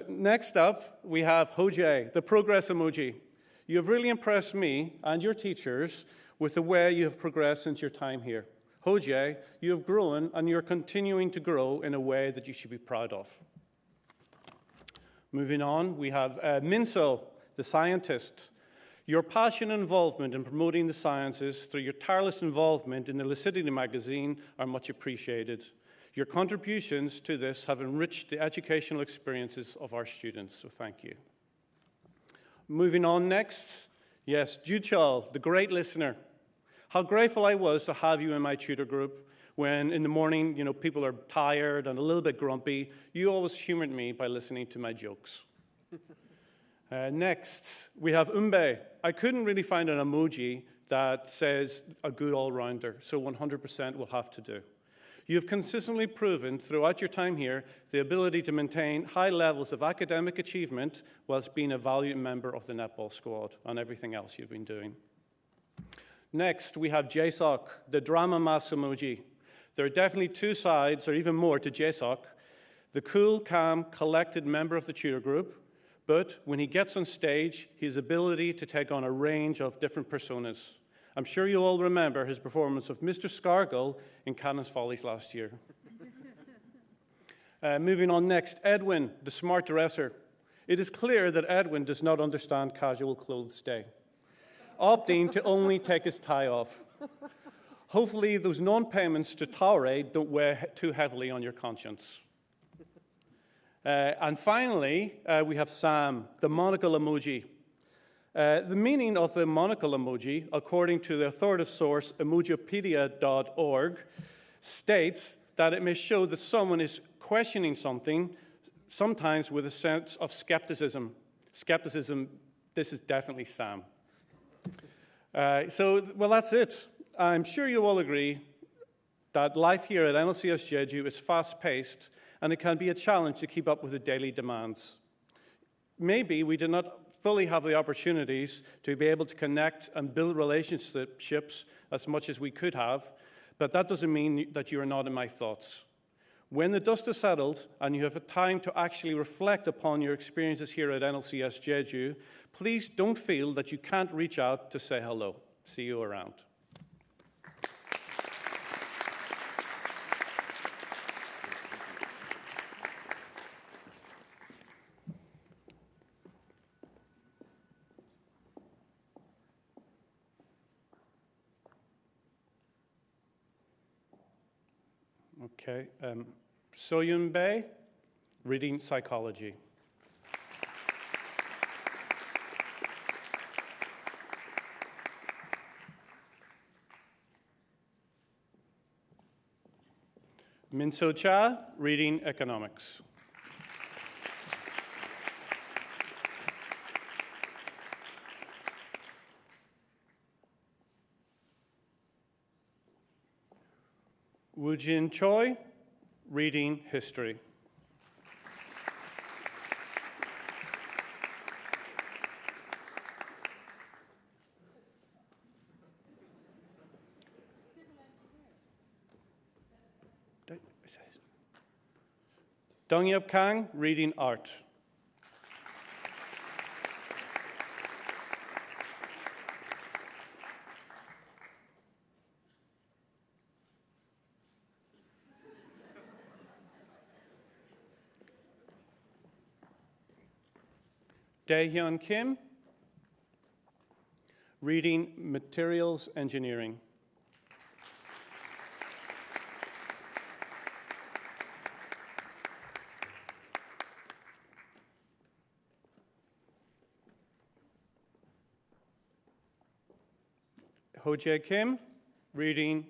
[SPEAKER 9] Next up, we have Hojay, the progress emoji. You have really impressed me and your teachers with the way you have progressed since your time here. Hojay, you have grown and you're continuing to grow in a way that you should be proud of. Moving on, we have Minso, the scientist. Your passion and involvement in promoting the sciences through your tireless involvement in the Lucidity magazine are much appreciated. Your contributions to this have enriched the educational experiences of our students, so thank you. Moving on next, Juchal, the great listener. How grateful I was to have you in my tutor group when in the morning, people are tired and a little bit grumpy. You always humored me by listening to my jokes. Next, we have Umbe. I couldn't really find an emoji that says a good all-rounder, so 100% will have to do. You have consistently proven throughout your time here the ability to maintain high levels of academic achievement whilst being a valued member of the netball squad and everything else you've been doing. Next, we have JSOC, the drama mask emoji. There are definitely two sides, or even more, to JSOC. The cool, calm, collected member of the tutor group, but when he gets on stage, his ability to take on a range of different personas. I'm sure you all remember his performance of Mr. Scargill in Cannon's Follies last year. Moving on next, Edwin, the smart dresser. It is clear that Edwin does not understand casual clothes day, opting to only take his tie off. Hopefully those non-payments to Towerade don't weigh too heavily on your conscience. And finally, we have Sam, the monocle emoji. The meaning of the monocle emoji, according to the authoritative source Emoji-pedia.org, states that it may show that someone is questioning something, sometimes with a sense of skepticism. Skepticism, this is definitely Sam. Well, that's it. I'm sure you all agree that life here at NLCS Jeju is fast-paced, and it can be a challenge to keep up with the daily demands. Maybe we did not fully have the opportunities to be able to connect and build relationships as much as we could have, but that doesn't mean that you are not in my thoughts. When the dust has settled and you have a time to actually reflect upon your experiences here at NLCS Jeju, please don't feel that you can't reach out to say hello. See you around. Okay, Soyun Bae, reading psychology. Min-so Cha, reading economics. Woojin Choi, reading history. Dongyup Kang, reading art. Daehyun Kim, reading materials engineering. Ho-jae Kim, reading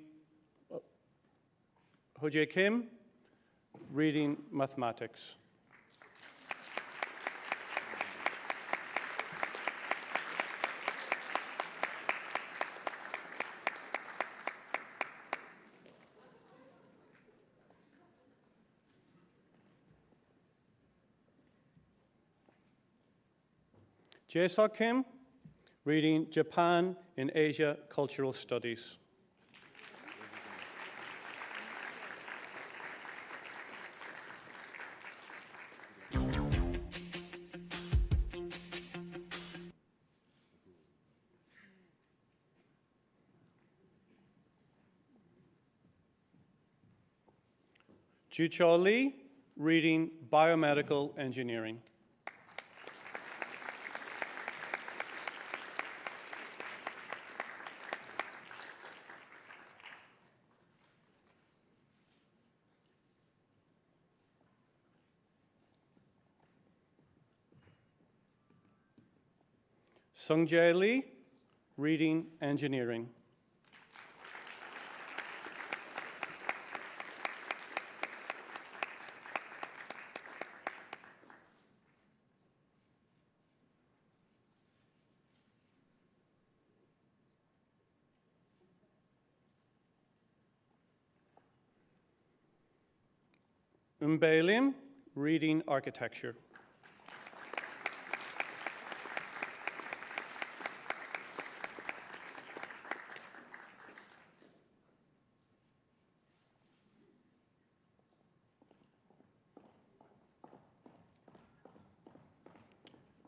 [SPEAKER 9] mathematics. Jae-seok Kim, reading Japan in Asia Cultural Studies. Ju-cho Lee, reading biomedical engineering. Sung-jae Lee, reading engineering. Bae Lim, reading architecture.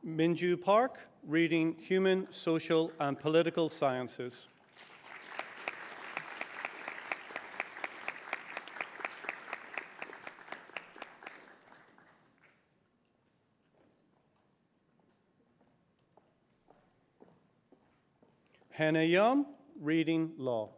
[SPEAKER 9] Minju Park, reading human, social, and political sciences. Hannah Yum, reading law.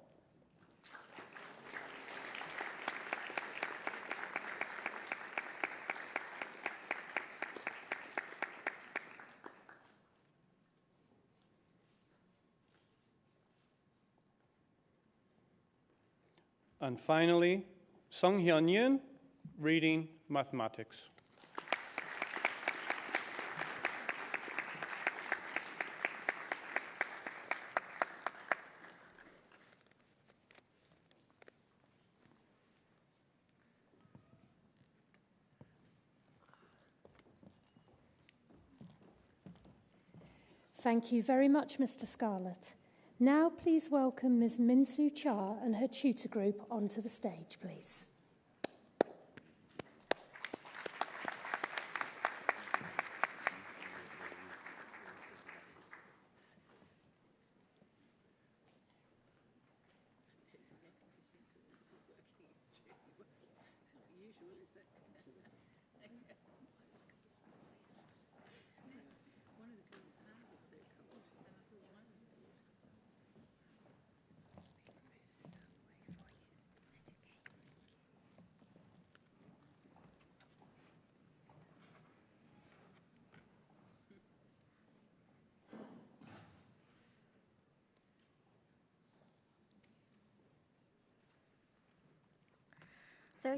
[SPEAKER 9] And finally, Sung Hyun Yoon, reading mathematics.
[SPEAKER 1] Thank you very much, Mr. Scarlett. Now please welcome Ms. Min-Soo Cha and her tutor group onto the stage, please.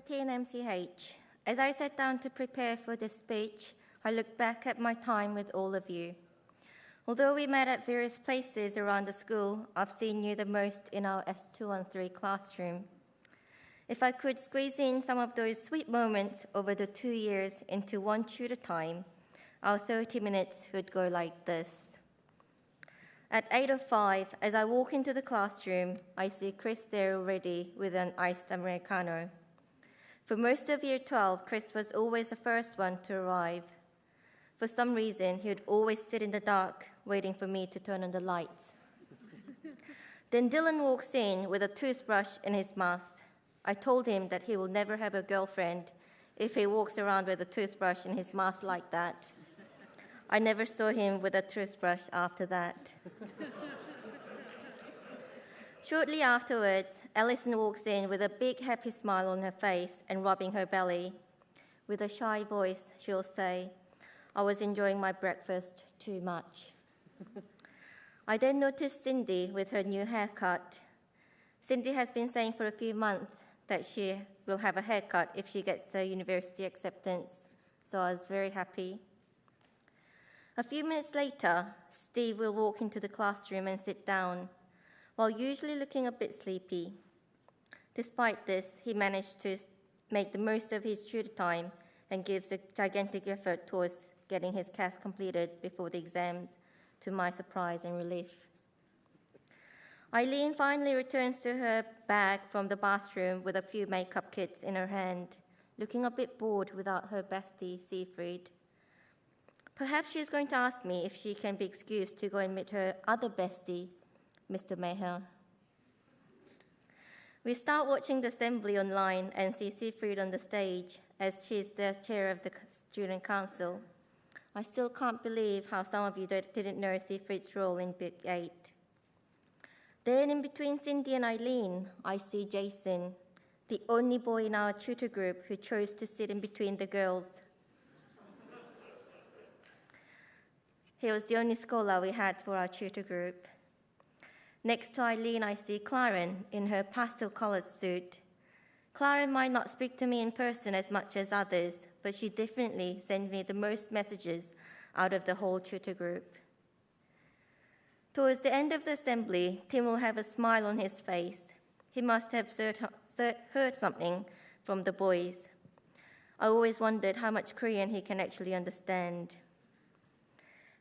[SPEAKER 10] MCH. As I sat down to prepare for this speech, I looked back at my time with all of you. Although we met at various places around the school, I've seen you the most in our S213 classroom. If I could squeeze in some of those sweet moments over the 2 years into one tutor time, our 30 minutes would go like this. At 8:05, as I walk into the classroom, I see Chris there already with an iced Americano. For most of year 12, Chris was always the first one to arrive. For some reason, he would always sit in the dark, waiting for me to turn on the lights. Then Dylan walks in with a toothbrush in his mouth. I told him that he will never have a girlfriend if he walks around with a toothbrush in his mouth like that. I never saw him with a toothbrush after that. Shortly afterwards, Alison walks in with a big happy smile on her face and rubbing her belly. With a shy voice, she'll say, "I was enjoying my breakfast too much." I then noticed Cindy with her new haircut. Cindy has been saying for a few months that she will have a haircut if she gets a university acceptance, so I was very happy. A few minutes later, Steve will walk into the classroom and sit down, while usually looking a bit sleepy. Despite this, he managed to make the most of his tutor time and gives a gigantic effort towards getting his task completed before the exams, to my surprise and relief. Eileen finally returns to her bag from the bathroom with a few makeup kits in her hand, looking a bit bored without her bestie, Siegfried. Perhaps she's going to ask me if she can be excused to go and meet her other bestie, Mr. Meher. We start watching the assembly online and see Siegfried on the stage as she's the chair of the student council. I still can't believe how some of you didn't know Siegfried's role in Big 8. Then in between Cindy and Eileen, I see Jason, the only boy in our tutor group who chose to sit in between the girls. He was the only scholar we had for our tutor group. Next to Eileen, I see Claren in her pastel-colored suit. Claren might not speak to me in person as much as others, but she definitely sent me the most messages out of the whole tutor group. Towards the end of the assembly, Tim will have a smile on his face. He must have heard something from the boys. I always wondered how much Korean he can actually understand.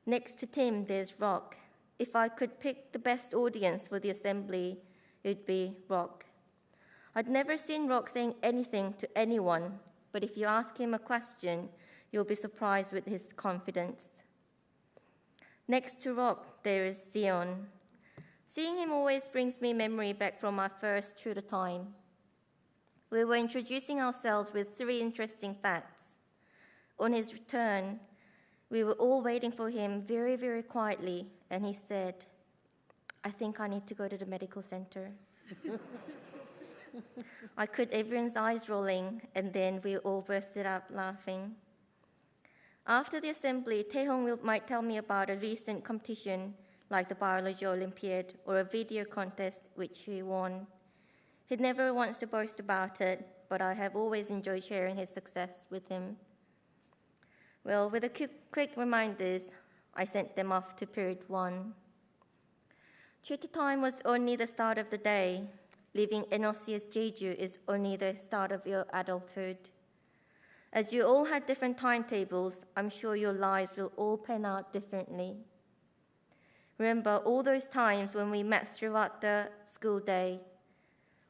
[SPEAKER 10] Next to Tim, there's Rock. If I could pick the best audience for the assembly, it would be Rock. I'd never seen Rock saying anything to anyone, but if you ask him a question, you'll be surprised with his confidence. Next to Rock, there is Sion. Seeing him always brings me memory back from my first tutor time. We were introducing ourselves with 3 interesting facts. On his return, we were all waiting for him very, very quietly, and he said, "I think I need to go to the medical center." I could everyone's eyes rolling, and then we all bursted out laughing. After the assembly, Taehong might tell me about a recent competition like the Biology Olympiad or a video contest which he won. He never wants to boast about it, but I have always enjoyed sharing his success with him. Well, with the quick reminders, I sent them off to period 1. Tutor time was only the start of the day. Leaving NLCS Jeju is only the start of your adulthood. As you all had different timetables, I'm sure your lives will all pan out differently. Remember all those times when we met throughout the school day.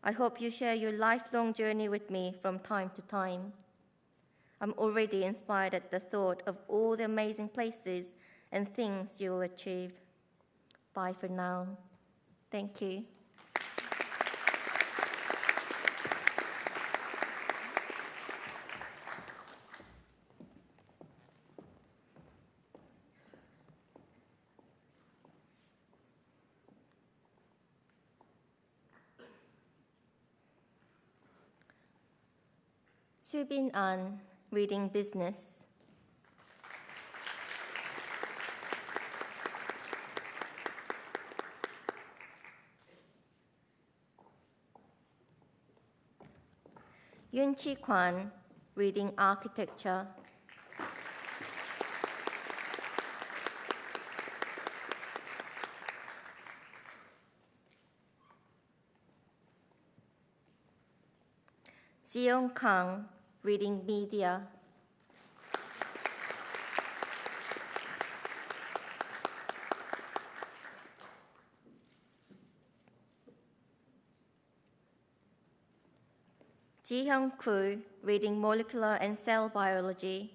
[SPEAKER 10] I hope you share your lifelong journey with me from time to time. I'm already inspired at the thought of all the amazing places and things you will achieve. Bye for now. Thank you. Subin An, reading business. Yun Chi Kwan, reading architecture. Zion Kang, reading media. Ji Hyung Koo, reading molecular and cell biology.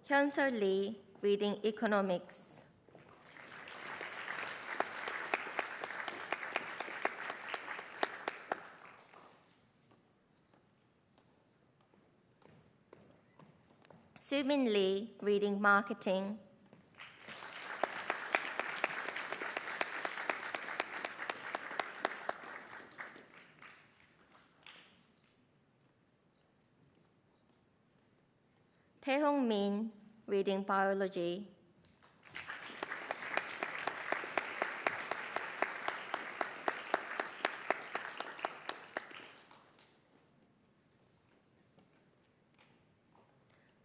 [SPEAKER 10] Hyun-So Lee, reading economics. Sumin Lee, reading marketing. Tae-Hong Min, reading biology.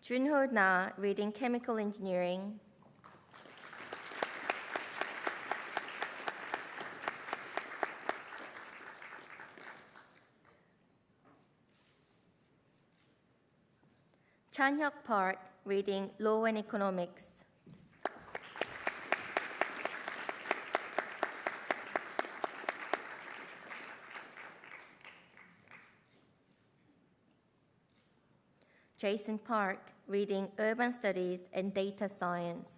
[SPEAKER 10] Junho Na, reading chemical engineering. Chan Hyuk Park, reading law and economics. Jason Park, reading urban studies and data science.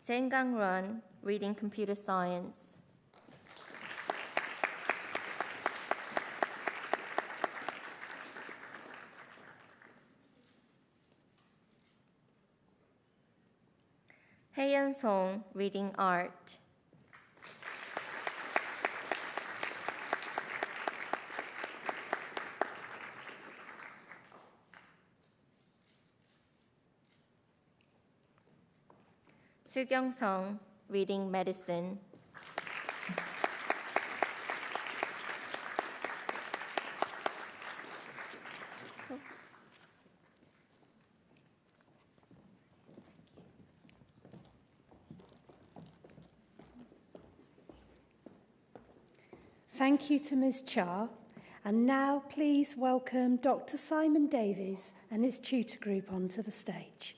[SPEAKER 10] Zeng Gang Run, reading computer science. Haeyeon Song, reading art. Soo-Kyung Sung, reading medicine.
[SPEAKER 1] Thank you to Ms. Cha. And now please welcome Dr. Simon Davies and his tutor group onto the stage.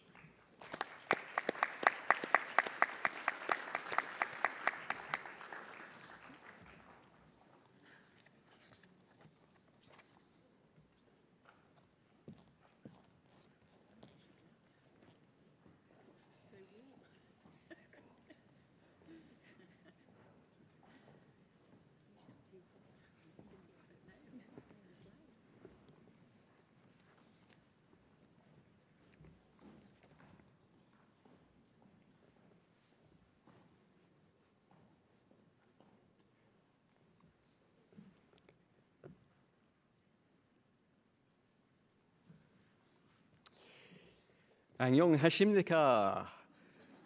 [SPEAKER 11] 안녕하십니까,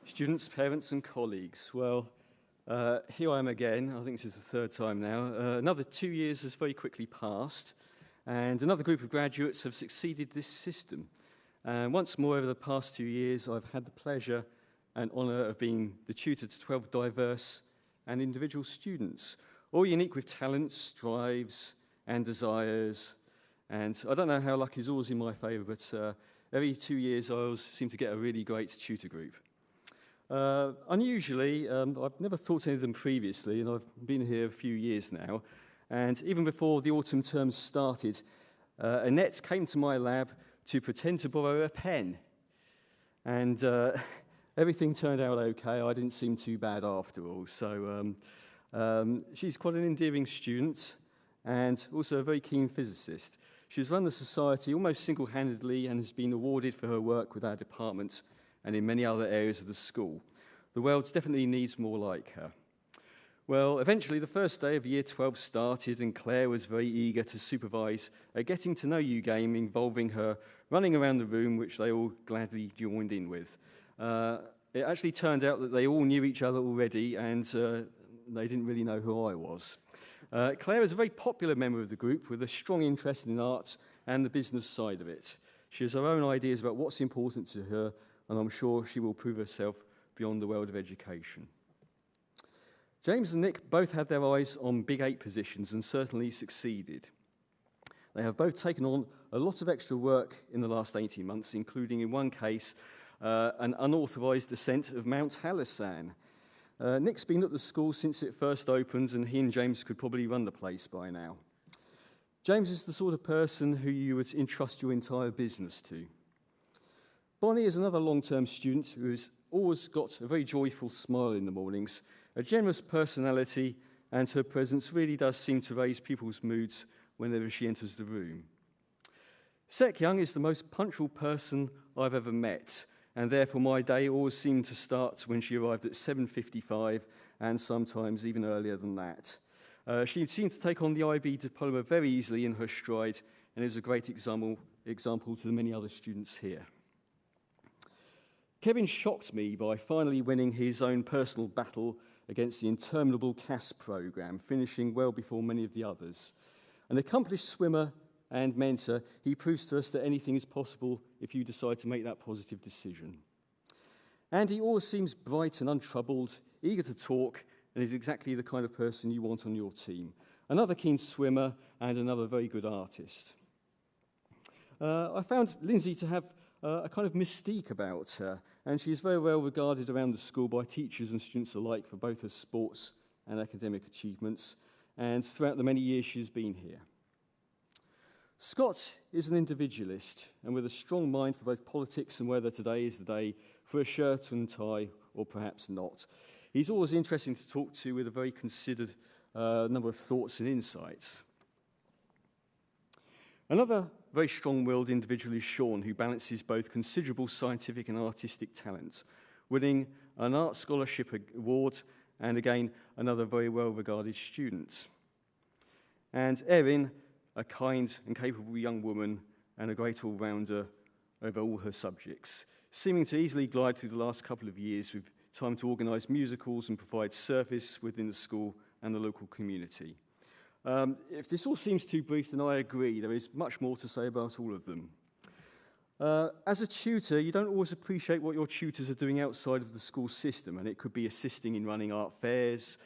[SPEAKER 11] students, parents and colleagues. Well, here I am again. I think this is the third time now. Another 2 years has very quickly passed, and another group of graduates have succeeded this system. And once more over the past 2 years, I've had the pleasure and honour of being the tutor to 12 diverse and individual students, all unique with talents, drives and desires. And I don't know how luck is always in my favour, but every 2 years I always seem to get a really great tutor group. Unusually, I've never taught any of them previously, and I've been here a few years now. And even before the autumn term started, Annette came to my lab to pretend to borrow a pen. And everything turned out okay. I didn't seem too bad after all. So she's quite an endearing student and also a very keen physicist. She's run the society almost single-handedly and has been awarded for her work with our department and in many other areas of the school. The world definitely needs more like her. Well, eventually the first day of Year 12 started, and Claire was very eager to supervise a getting to know you game involving her running around the room, which they all gladly joined in with. It actually turned out that they all knew each other already, and they didn't really know who I was. Claire is a very popular member of the group with a strong interest in art and the business side of it. She has her own ideas about what's important to her, and I'm sure she will prove herself beyond the world of education. James and Nick both had their eyes on Big 8 positions and certainly succeeded. They have both taken on a lot of extra work in the last 18 months, including in one case, an unauthorised ascent of Mount Halasan. Nick's been at the school since it first opened, and he and James could probably run the place by now. James is the sort of person who you would entrust your entire business to. Bonnie is another long-term student who has always got a very joyful smile in the mornings, a generous personality, and her presence really does seem to raise people's moods whenever she enters the room. Sek Young is the most punctual person I've ever met, and therefore my day always seemed to start when she arrived at 7:55, and sometimes even earlier than that. She seemed to take on the IB diploma very easily in her stride, and is a great example to the many other students here. Kevin shocked me by finally winning his own personal battle against the interminable CAS programme, finishing well before many of the others. An accomplished swimmer and mentor, he proves to us that anything is possible if you decide to make that positive decision. And he always seems bright and untroubled, eager to talk, and is exactly the kind of person you want on your team. Another keen swimmer and another very good artist. I found Lindsay to have a kind of mystique about her, and she is very well regarded around the school by teachers and students alike for both her sports and academic achievements, and throughout the many years she's been here. Scott is an individualist, and with a strong mind for both politics and whether today is the day for a shirt and tie, or perhaps not. He's always interesting to talk to with a very considered number of thoughts and insights. Another very strong-willed individual is Sean, who balances both considerable scientific and artistic talents, winning an art scholarship award and, again, another very well-regarded student. And Erin, a kind and capable young woman and a great all-rounder over all her subjects, seeming to easily glide through the last couple of years with time to organise musicals and provide service within the school and the local community. If this all seems too brief, then I agree. There is much more to say about all of them. As a tutor, you don't always appreciate what your tutors are doing outside of the school system, and it could be assisting in running art fairs,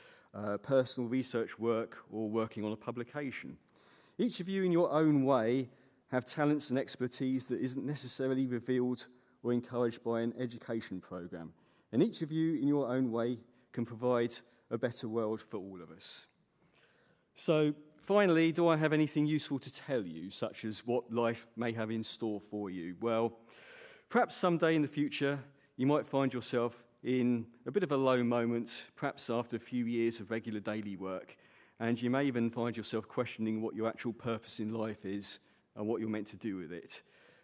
[SPEAKER 11] personal research work, or working on a publication. Each of you, in your own way, have talents and expertise that isn't necessarily revealed or encouraged by an education programme. And each of you, in your own way, can provide a better world for all of us. So, finally, do I have anything useful to tell you, such as what life may have in store for you? Well, perhaps someday in the future, you might find yourself in a bit of a low moment, perhaps after a few years of regular daily work, and you may even find yourself questioning what your actual purpose in life is and what you're meant to do with it.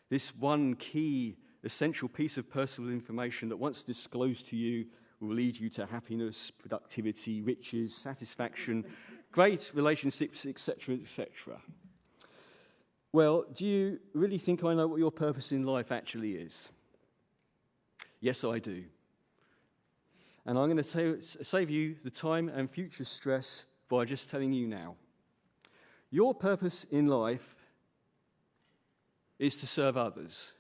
[SPEAKER 11] This one key, essential piece of personal information that once disclosed to you will lead you to happiness, productivity, riches, satisfaction, great relationships, etc., etc. Well, do you really think I know what your purpose in life actually is? Yes, I do. And I'm going to save you the time and future stress by just telling you now. Your purpose in life is to serve others.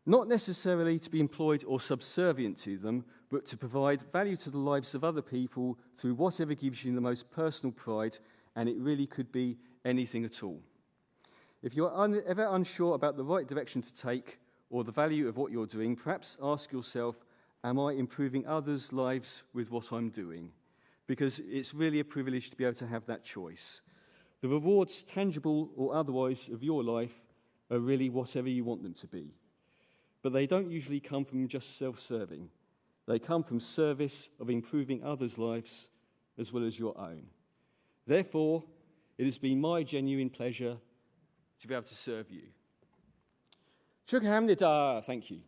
[SPEAKER 11] Not necessarily to be employed or subservient to them, but to provide value to the lives of other people through whatever gives you the most personal pride, and it really could be anything at all. If you're ever unsure about the right direction to take or the value of what you're doing, perhaps ask yourself, am I improving others' lives with what I'm doing? Because it's really a privilege to be able to have that choice. The rewards, tangible or otherwise, of your life are really whatever you want them to be. But they don't usually come from just self-serving. They come from service of improving others' lives as well as your own. Therefore, it has been my genuine pleasure to be able to serve you. 축하합니다. Thank you.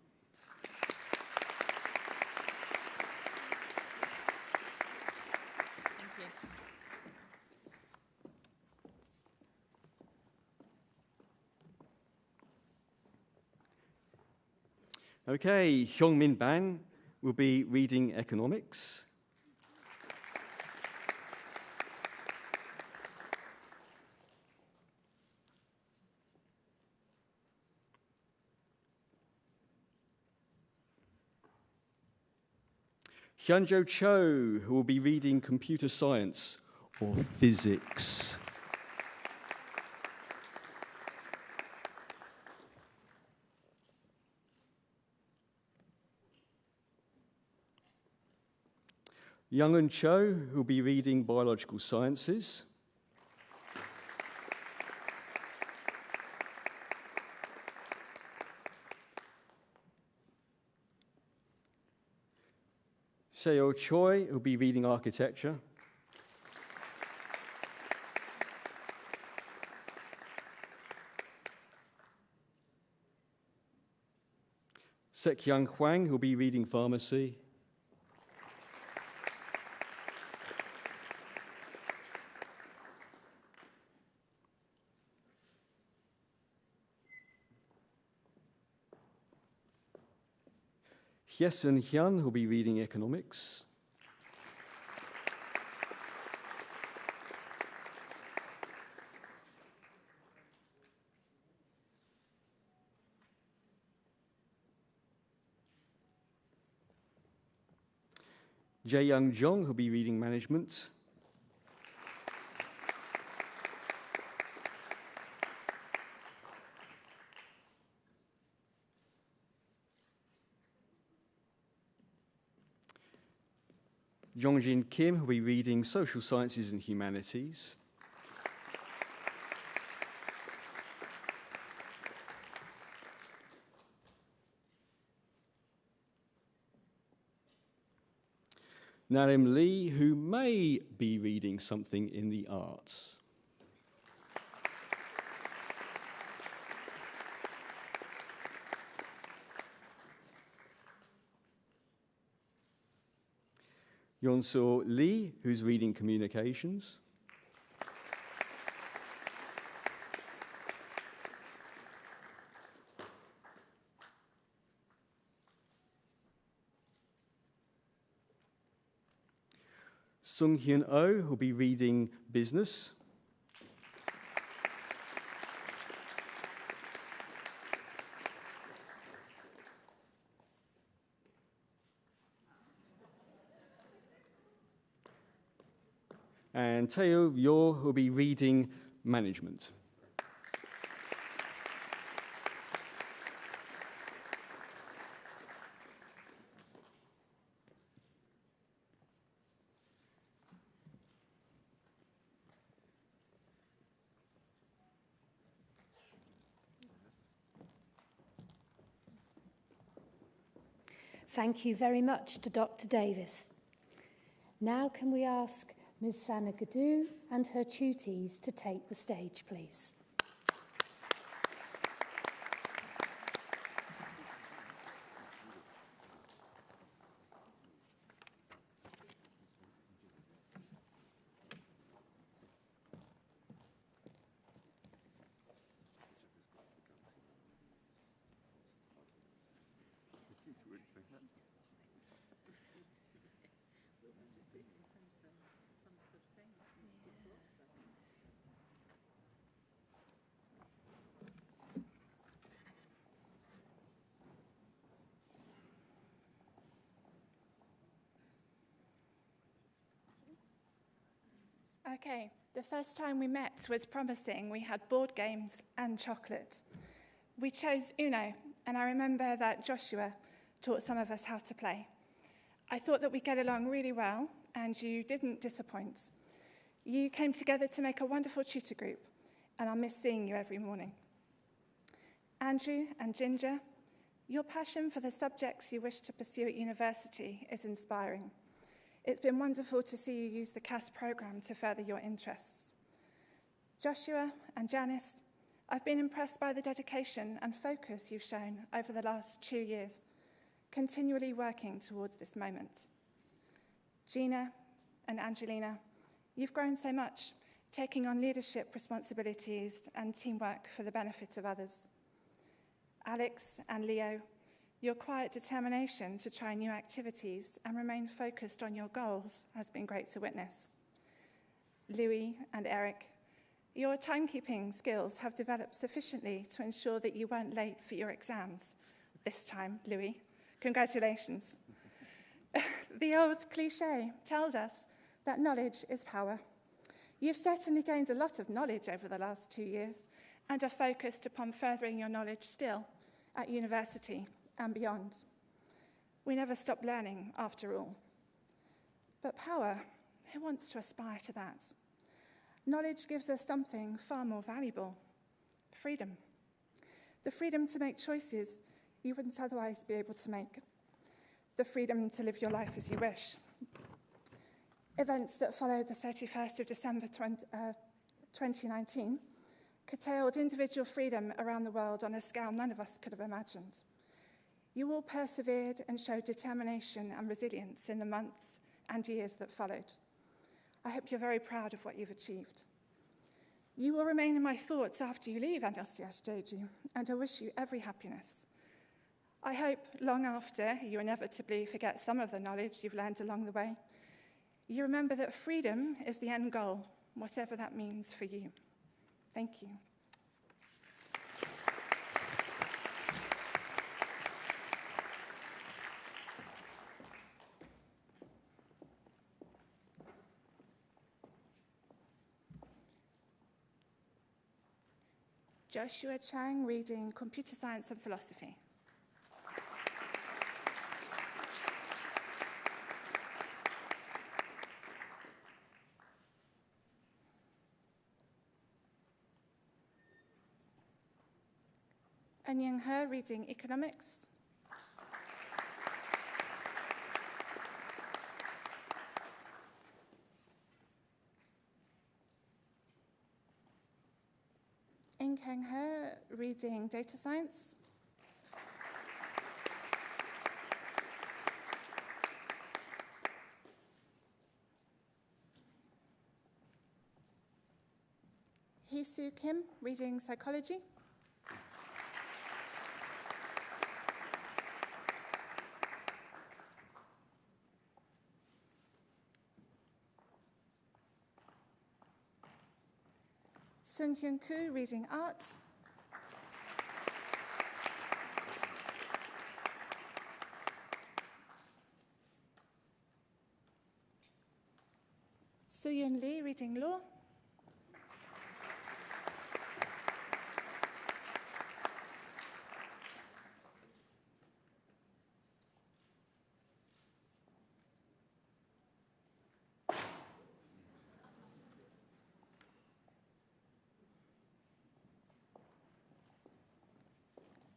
[SPEAKER 11] Okay, Hyungmin Ban will be reading economics. Hyunjo Cho, who will be reading computer science or physics. Young-un Cho, who will be reading biological sciences. Seo Choi, who will be reading architecture. Sek-young Hwang, who will be reading pharmacy. Hyesun Hyun, who will be reading economics. Jae Young Jong, who will be reading management. Jongjin Kim, who will be reading Social Sciences and Humanities. Narim Lee, who may be reading something in the arts. Yonsoo Lee, who's reading communications. Sung Hyun Oh, who'll be reading business. And Teo Yor, who'll be reading management.
[SPEAKER 1] Thank you very much to Dr. Davis. Now can we ask Ms. Sana Gadoo and her tutees to take the stage, please.
[SPEAKER 12] Okay, the first time we met was promising. We had board games and chocolate. We chose Uno, and I remember that Joshua taught some of us how to play. I thought that we'd get along really well, and you didn't disappoint. You came together to make a wonderful tutor group, and I'll miss seeing you every morning. Andrew and Ginger, your passion for the subjects you wish to pursue at university is inspiring. It's been wonderful to see you use the CAS programme to further your interests. Joshua and Janice, I've been impressed by the dedication and focus you've shown over the last 2 years, continually working towards this moment. Gina and Angelina, you've grown so much, taking on leadership responsibilities and teamwork for the benefit of others. Alex and Leo, your quiet determination to try new activities and remain focused on your goals has been great to witness. Louis and Eric, your timekeeping skills have developed sufficiently to ensure that you weren't late for your exams. This time, Louis. Congratulations. The old cliche tells us that knowledge is power. You've certainly gained a lot of knowledge over the last 2 years and are focused upon furthering your knowledge still at university and beyond. We never stop learning, after all. But power, who wants to aspire to that? Knowledge gives us something far more valuable: freedom. The freedom to make choices you wouldn't otherwise be able to make. The freedom to live your life as you wish. Events that followed the 31st of December 2019 curtailed individual freedom around the world on a scale none of us could have imagined. You all persevered and showed determination and resilience in the months and years that followed. I hope you're very proud of what you've achieved. You will remain in my thoughts after you leave NLCS Jeju, and I wish you every happiness. I hope long after you inevitably forget some of the knowledge you've learned along the way, you remember that freedom is the end goal, whatever that means for you. Thank you. Joshua Chang, reading Computer Science and Philosophy. And Young He, reading Economics. In Kang He, reading Data Science. Hee Soo Kim, reading Psychology. Sung Hyun Koo, reading Arts. Soo-Yun Lee, reading Law.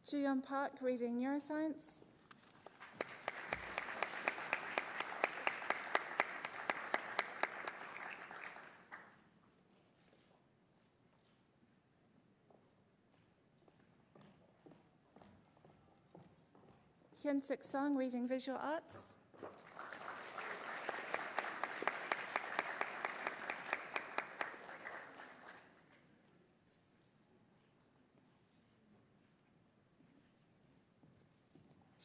[SPEAKER 12] Joo-Yeon Park, reading Neuroscience. Hyun-Sik Song, reading Visual Arts.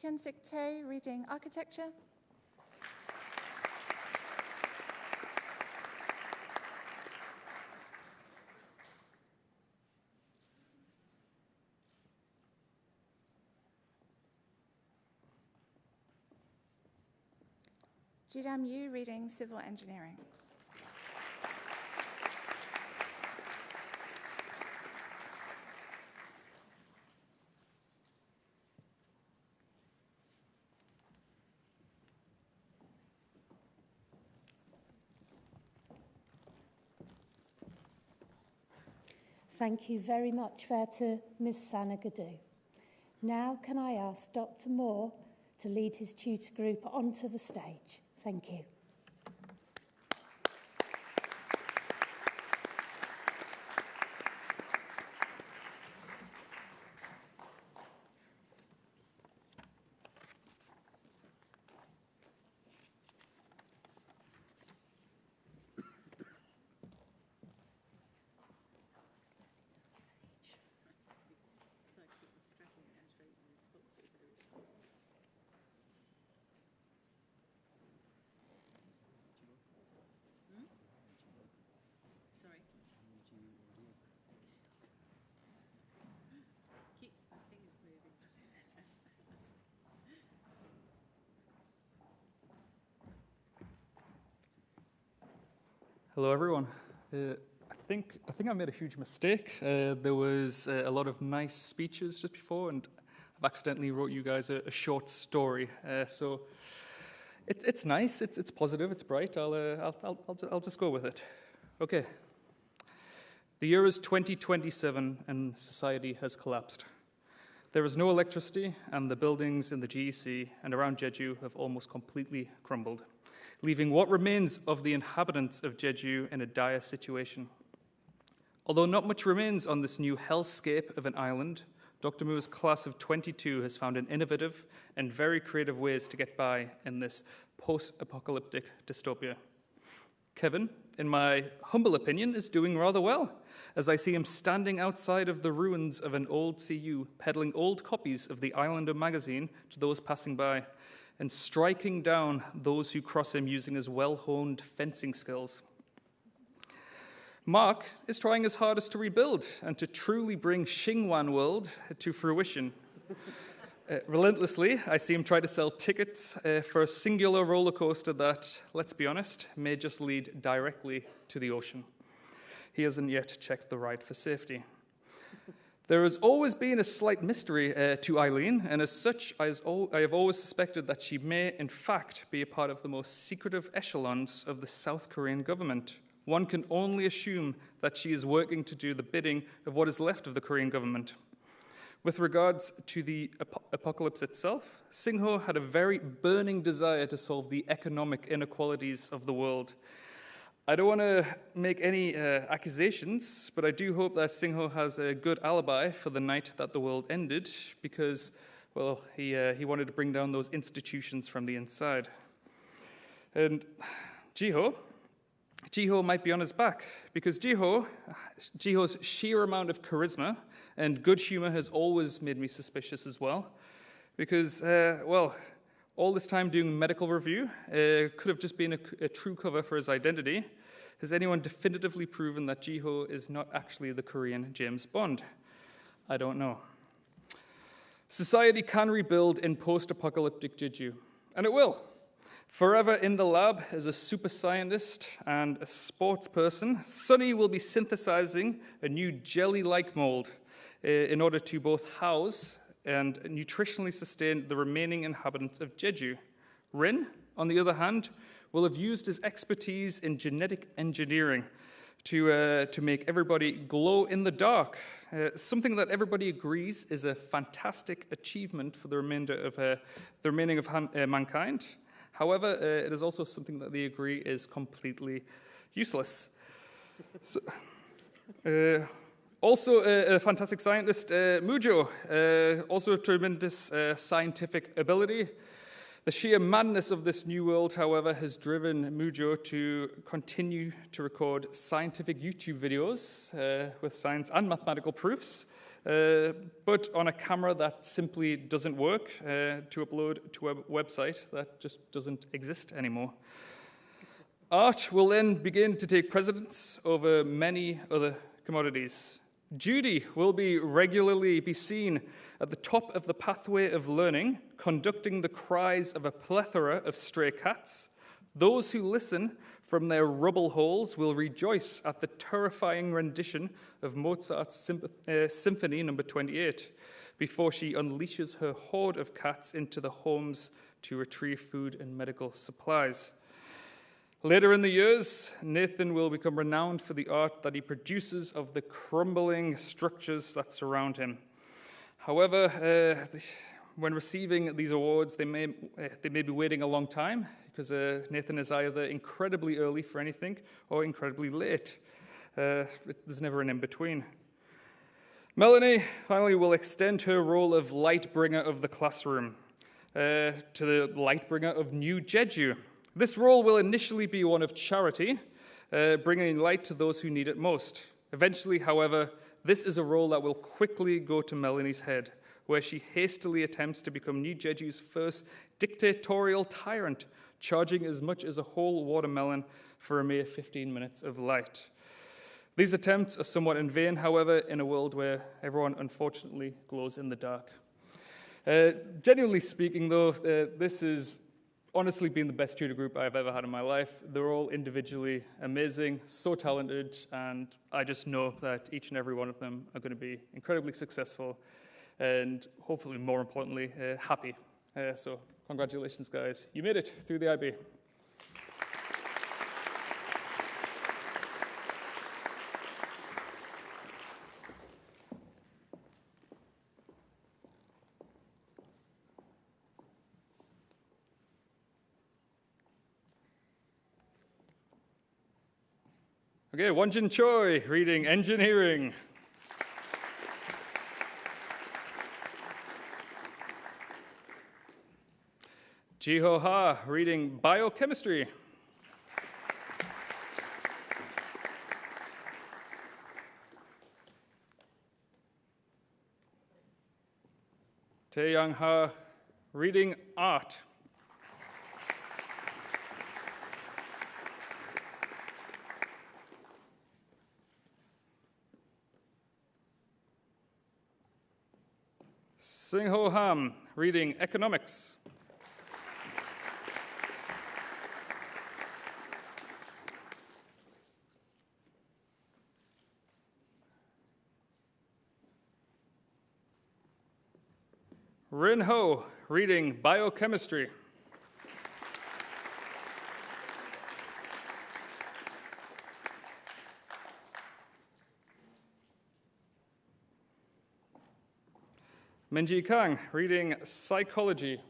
[SPEAKER 12] Hyun-sik Tae, reading architecture. Jidam Yu, reading civil engineering.
[SPEAKER 1] Thank you very much there to Ms. Sanagadu. Now can I ask Dr. Moore to lead his tutor group onto the stage? Thank you.
[SPEAKER 13] Hello, everyone. I think I made a huge mistake. There was a lot of nice speeches just before, and I've accidentally wrote you guys a short story. So it's nice, it's positive, it's bright. I'll just go with it. Okay. The year is 2027, and society has collapsed. There is no electricity, and the buildings in the GEC and around Jeju have almost completely crumbled, leaving what remains of the inhabitants of Jeju in a dire situation. Although not much remains on this new hellscape of an island, Dr. Moore's class of 22 has found an innovative and very creative ways to get by in this post-apocalyptic dystopia. Kevin, in my humble opinion, is doing rather well, as I see him standing outside of the ruins of an old CU, peddling old copies of the Islander magazine to those passing by, and striking down those who cross him using his well-honed fencing skills. Mark is trying his hardest to rebuild and to truly bring Xingwan World to fruition. Relentlessly, I see him try to sell tickets for a singular roller coaster that, let's be honest, may just lead directly to the ocean. He hasn't yet checked the ride for safety. There has always been a slight mystery to Eileen, and as such, I have always suspected that she may, in fact, be a part of the most secretive echelons of the South Korean government. One can only assume that she is working to do the bidding of what is left of the Korean government. With regards to the apocalypse itself, Singho had a very burning desire to solve the economic inequalities of the world. I don't want to make any accusations, but I do hope that Singho has a good alibi for the night that the world ended, because, well, he wanted to bring down those institutions from the inside. And Jiho might be on his back, because Jiho's sheer amount of charisma and good humor has always made me suspicious as well, because, well, all this time doing medical review could have just been a true cover for his identity. Has anyone definitively proven that Jiho is not actually the Korean James Bond? I don't know. Society can rebuild in post-apocalyptic Jeju, and it will. Forever in the lab as a super scientist and a sports person, Sunny will be synthesizing a new jelly-like mold in order to both house and nutritionally sustain the remaining inhabitants of Jeju. Rin, on the other hand, will have used his expertise in genetic engineering to make everybody glow in the dark, something that everybody agrees is a fantastic achievement for the remaining of mankind. However, it is also something that they agree is completely useless. So, also a fantastic scientist, Mujo, also a tremendous scientific ability. The sheer madness of this new world, however, has driven Mujo to continue to record scientific YouTube videos with science and mathematical proofs, but on a camera that simply doesn't work to upload to a website that just doesn't exist anymore. Art will then begin to take precedence over many other commodities. Judy will regularly be seen at the top of the pathway of learning, conducting the cries of a plethora of stray cats. Those who listen from their rubble holes will rejoice at the terrifying rendition of Mozart's Symphony No. 28 before she unleashes her horde of cats into the homes to retrieve food and medical supplies. Later in the years, Nathan will become renowned for the art that he produces of the crumbling structures that surround him. However, when receiving these awards, they may be waiting a long time because Nathan is either incredibly early for anything or incredibly late. There's never an in-between. Melanie finally will extend her role of light bringer of the classroom to the light bringer of New Jeju. This role will initially be one of charity, bringing light to those who need it most. Eventually, however, this is a role that will quickly go to Melanie's head, where she hastily attempts to become New Jeju's first dictatorial tyrant, charging as much as a whole watermelon for a mere 15 minutes of light. These attempts are somewhat in vain, however, in a world where everyone unfortunately glows in the dark. Genuinely speaking, though, this has honestly been the best tutor group I've ever had in my life. They're all individually amazing, so talented, and I just know that each and every one of them are going to be incredibly successful and hopefully, more importantly, happy. So congratulations, guys. You made it through the IB. Okay, Wonjin Choi, reading Engineering. Jiho Ha, reading Biochemistry. Taeyang Ha, reading Art. Singho Ham, reading Economics. Rin Ho, reading Biochemistry. Minji Kang, reading Psychology.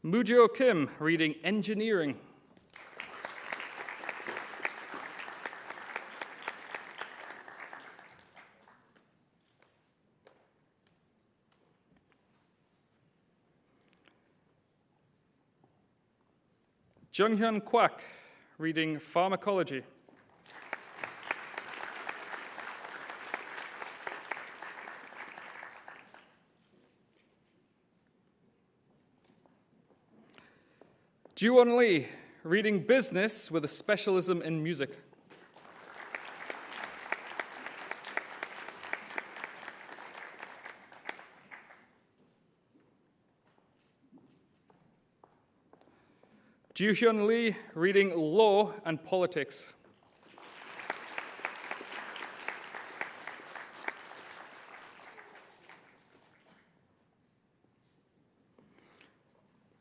[SPEAKER 13] Mujo Kim, reading Engineering. Junghyun Kwak, reading Pharmacology. Juwon Lee, reading Business with a specialism in music. Ju-hyun Lee, reading Law and Politics.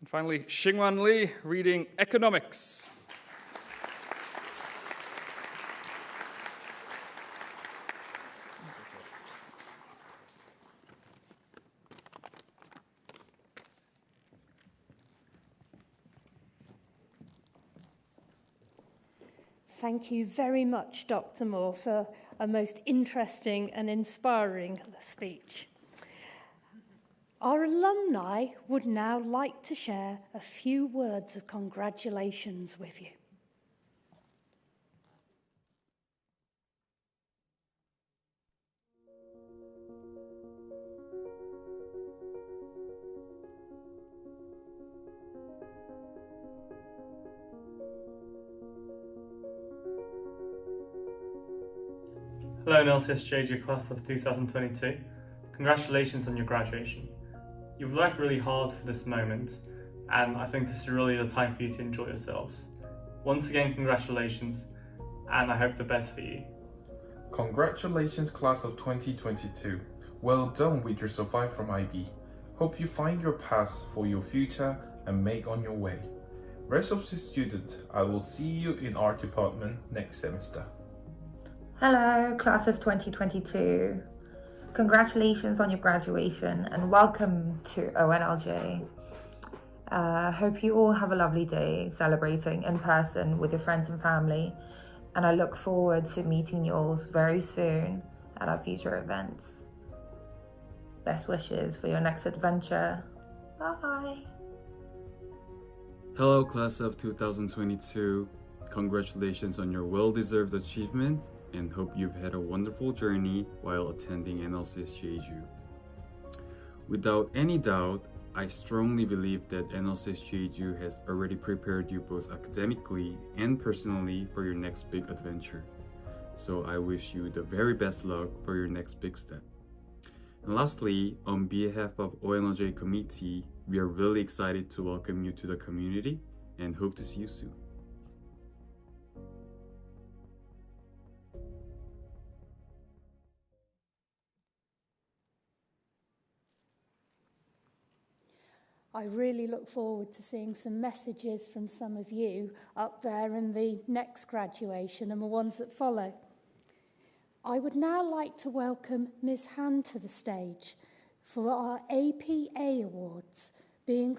[SPEAKER 13] And finally, Xingwan Lee, reading Economics.
[SPEAKER 1] Thank you very much, Dr. Moore, for a most interesting and inspiring speech. Our alumni would now like to share a few words of congratulations with you.
[SPEAKER 14] Hello NLCS Jeju class of 2022. Congratulations on your graduation. You've worked really hard for this moment, and I think this is really the time for you to enjoy yourselves. Once again, congratulations, and I hope the best for you.
[SPEAKER 15] Congratulations class of 2022. Well done with your survive from IB. Hope you find your path for your future and make on your way. Rest of the students, I will see you in our department next semester.
[SPEAKER 16] Hello, class of 2022. Congratulations on your graduation and welcome to ONLJ. Hope you all have a lovely day celebrating in person with your friends and family, and I look forward to meeting you all very soon at our future events. Best wishes for your next adventure. Bye.
[SPEAKER 17] Hello, class of 2022. Congratulations on your well-deserved achievement, and hope you've had a wonderful journey while attending NLCS Jeju. Without any doubt, I strongly believe that NLCS Jeju has already prepared you both academically and personally for your next big adventure. So I wish you the very best luck for your next big step. And lastly, on behalf of ONLJ committee, we are really excited to welcome you to the community and hope to see you soon.
[SPEAKER 1] I really look forward to seeing some messages from some of you up there in the next graduation and the ones that follow. I would now like to welcome Ms. Han to the stage for our APA Awards being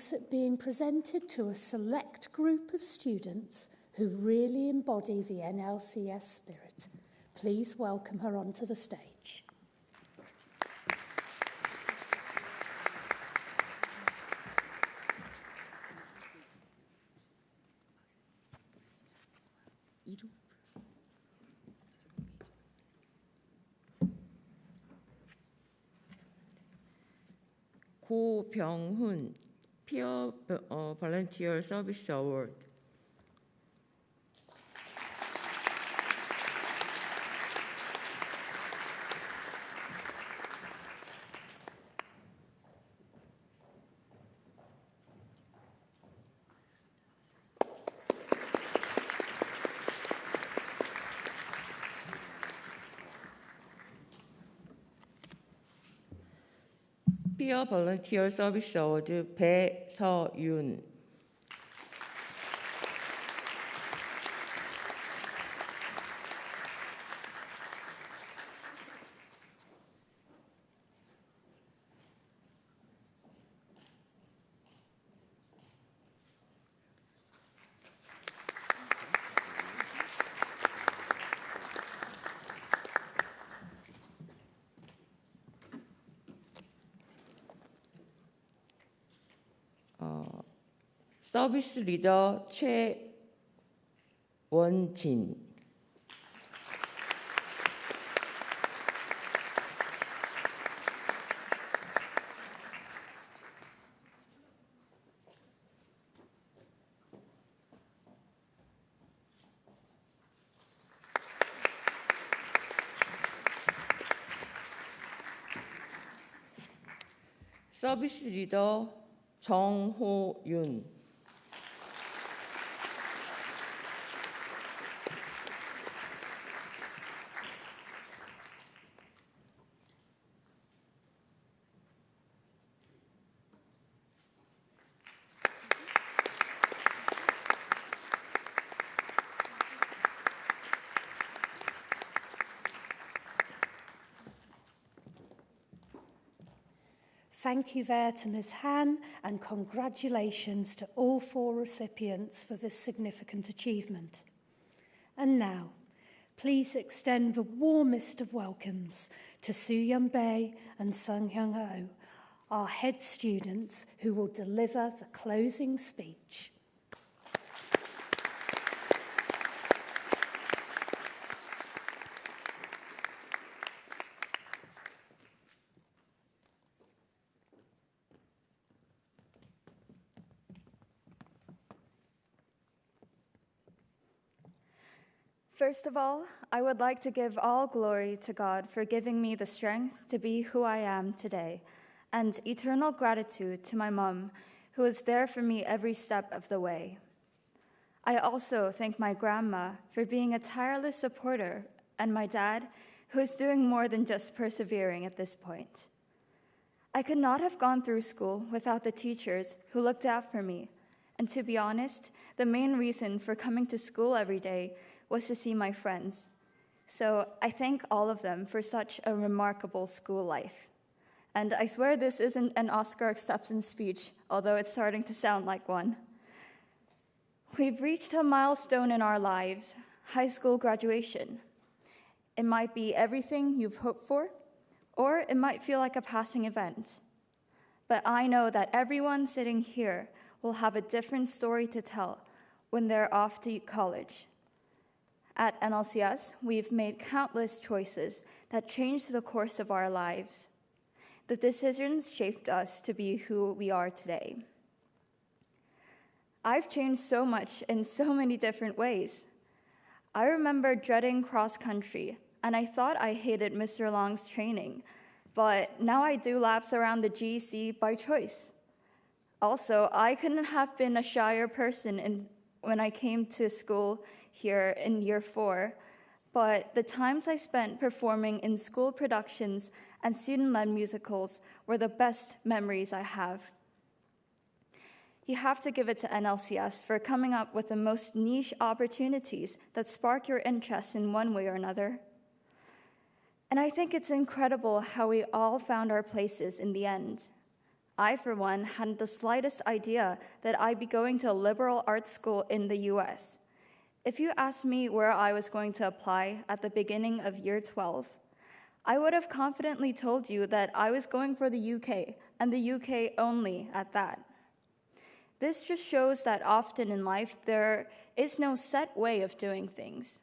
[SPEAKER 1] presented to a select group of students who really embody the NLCS spirit. Please welcome her onto the stage.
[SPEAKER 18] 고병훈 Peer Volunteer Service Award. Peer Volunteer Service Award 배서윤. 서비스 리더 최원진. 서비스 리더 정호윤.
[SPEAKER 1] Thank you there to Ms. Han, and congratulations to all 4 recipients for this significant achievement. And now, please extend the warmest of welcomes to Soo Yun Bae and Sung Hyung Ho, our head students who will deliver the closing speech.
[SPEAKER 19] First of all, I would like to give all glory to God for giving me the strength to be who I am today, and eternal gratitude to my mom, who was there for me every step of the way. I also thank my grandma for being a tireless supporter, and my dad, who is doing more than just persevering at this point. I could not have gone through school without the teachers who looked out for me, and to be honest, the main reason for coming to school every day was to see my friends. So I thank all of them for such a remarkable school life. And I swear this isn't an Oscar acceptance speech, although it's starting to sound like one. We've reached a milestone in our lives, high school graduation. It might be everything you've hoped for, or it might feel like a passing event. But I know that everyone sitting here will have a different story to tell when they're off to college. At NLCS, we've made countless choices that changed the course of our lives. The decisions shaped us to be who we are today. I've changed so much in so many different ways. I remember dreading cross-country, and I thought I hated Mr. Long's training, but now I do laps around the GC by choice. Also, I couldn't have been a shyer person when I came to school here in year 4, but the times I spent performing in school productions and student-led musicals were the best memories I have. You have to give it to NLCS for coming up with the most niche opportunities that spark your interest in one way or another. And I think it's incredible how we all found our places in the end. I, for one, hadn't the slightest idea that I'd be going to a liberal arts school in the US. If you asked me where I was going to apply at the beginning of year 12, I would have confidently told you that I was going for the UK, and the UK only at that. This just shows that often in life there is no set way of doing things.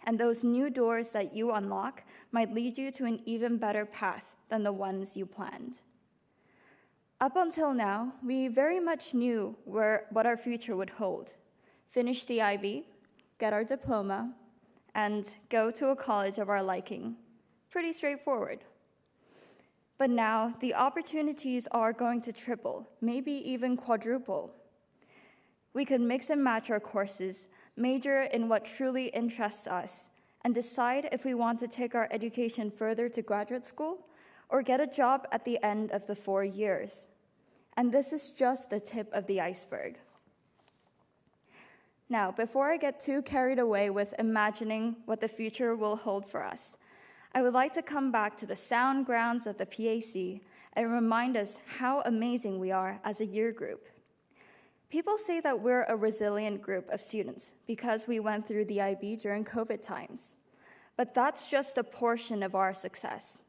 [SPEAKER 19] And those new doors that you unlock might lead you to an even better path than the ones you planned. Up until now, we very much knew what our future would hold. Finish the IB, get our diploma, and go to a college of our liking. Pretty straightforward. But now, the opportunities are going to triple, maybe even quadruple. We could mix and match our courses, major in what truly interests us, and decide if we want to take our education further to graduate school or get a job at the end of the 4 years. And this is just the tip of the iceberg. Now, before I get too carried away with imagining what the future will hold for us, I would like to come back to the sound grounds of the PAC and remind us how amazing we are as a year group. People say that we're a resilient group of students because we went through the IB during COVID times, but that's just a portion of our success.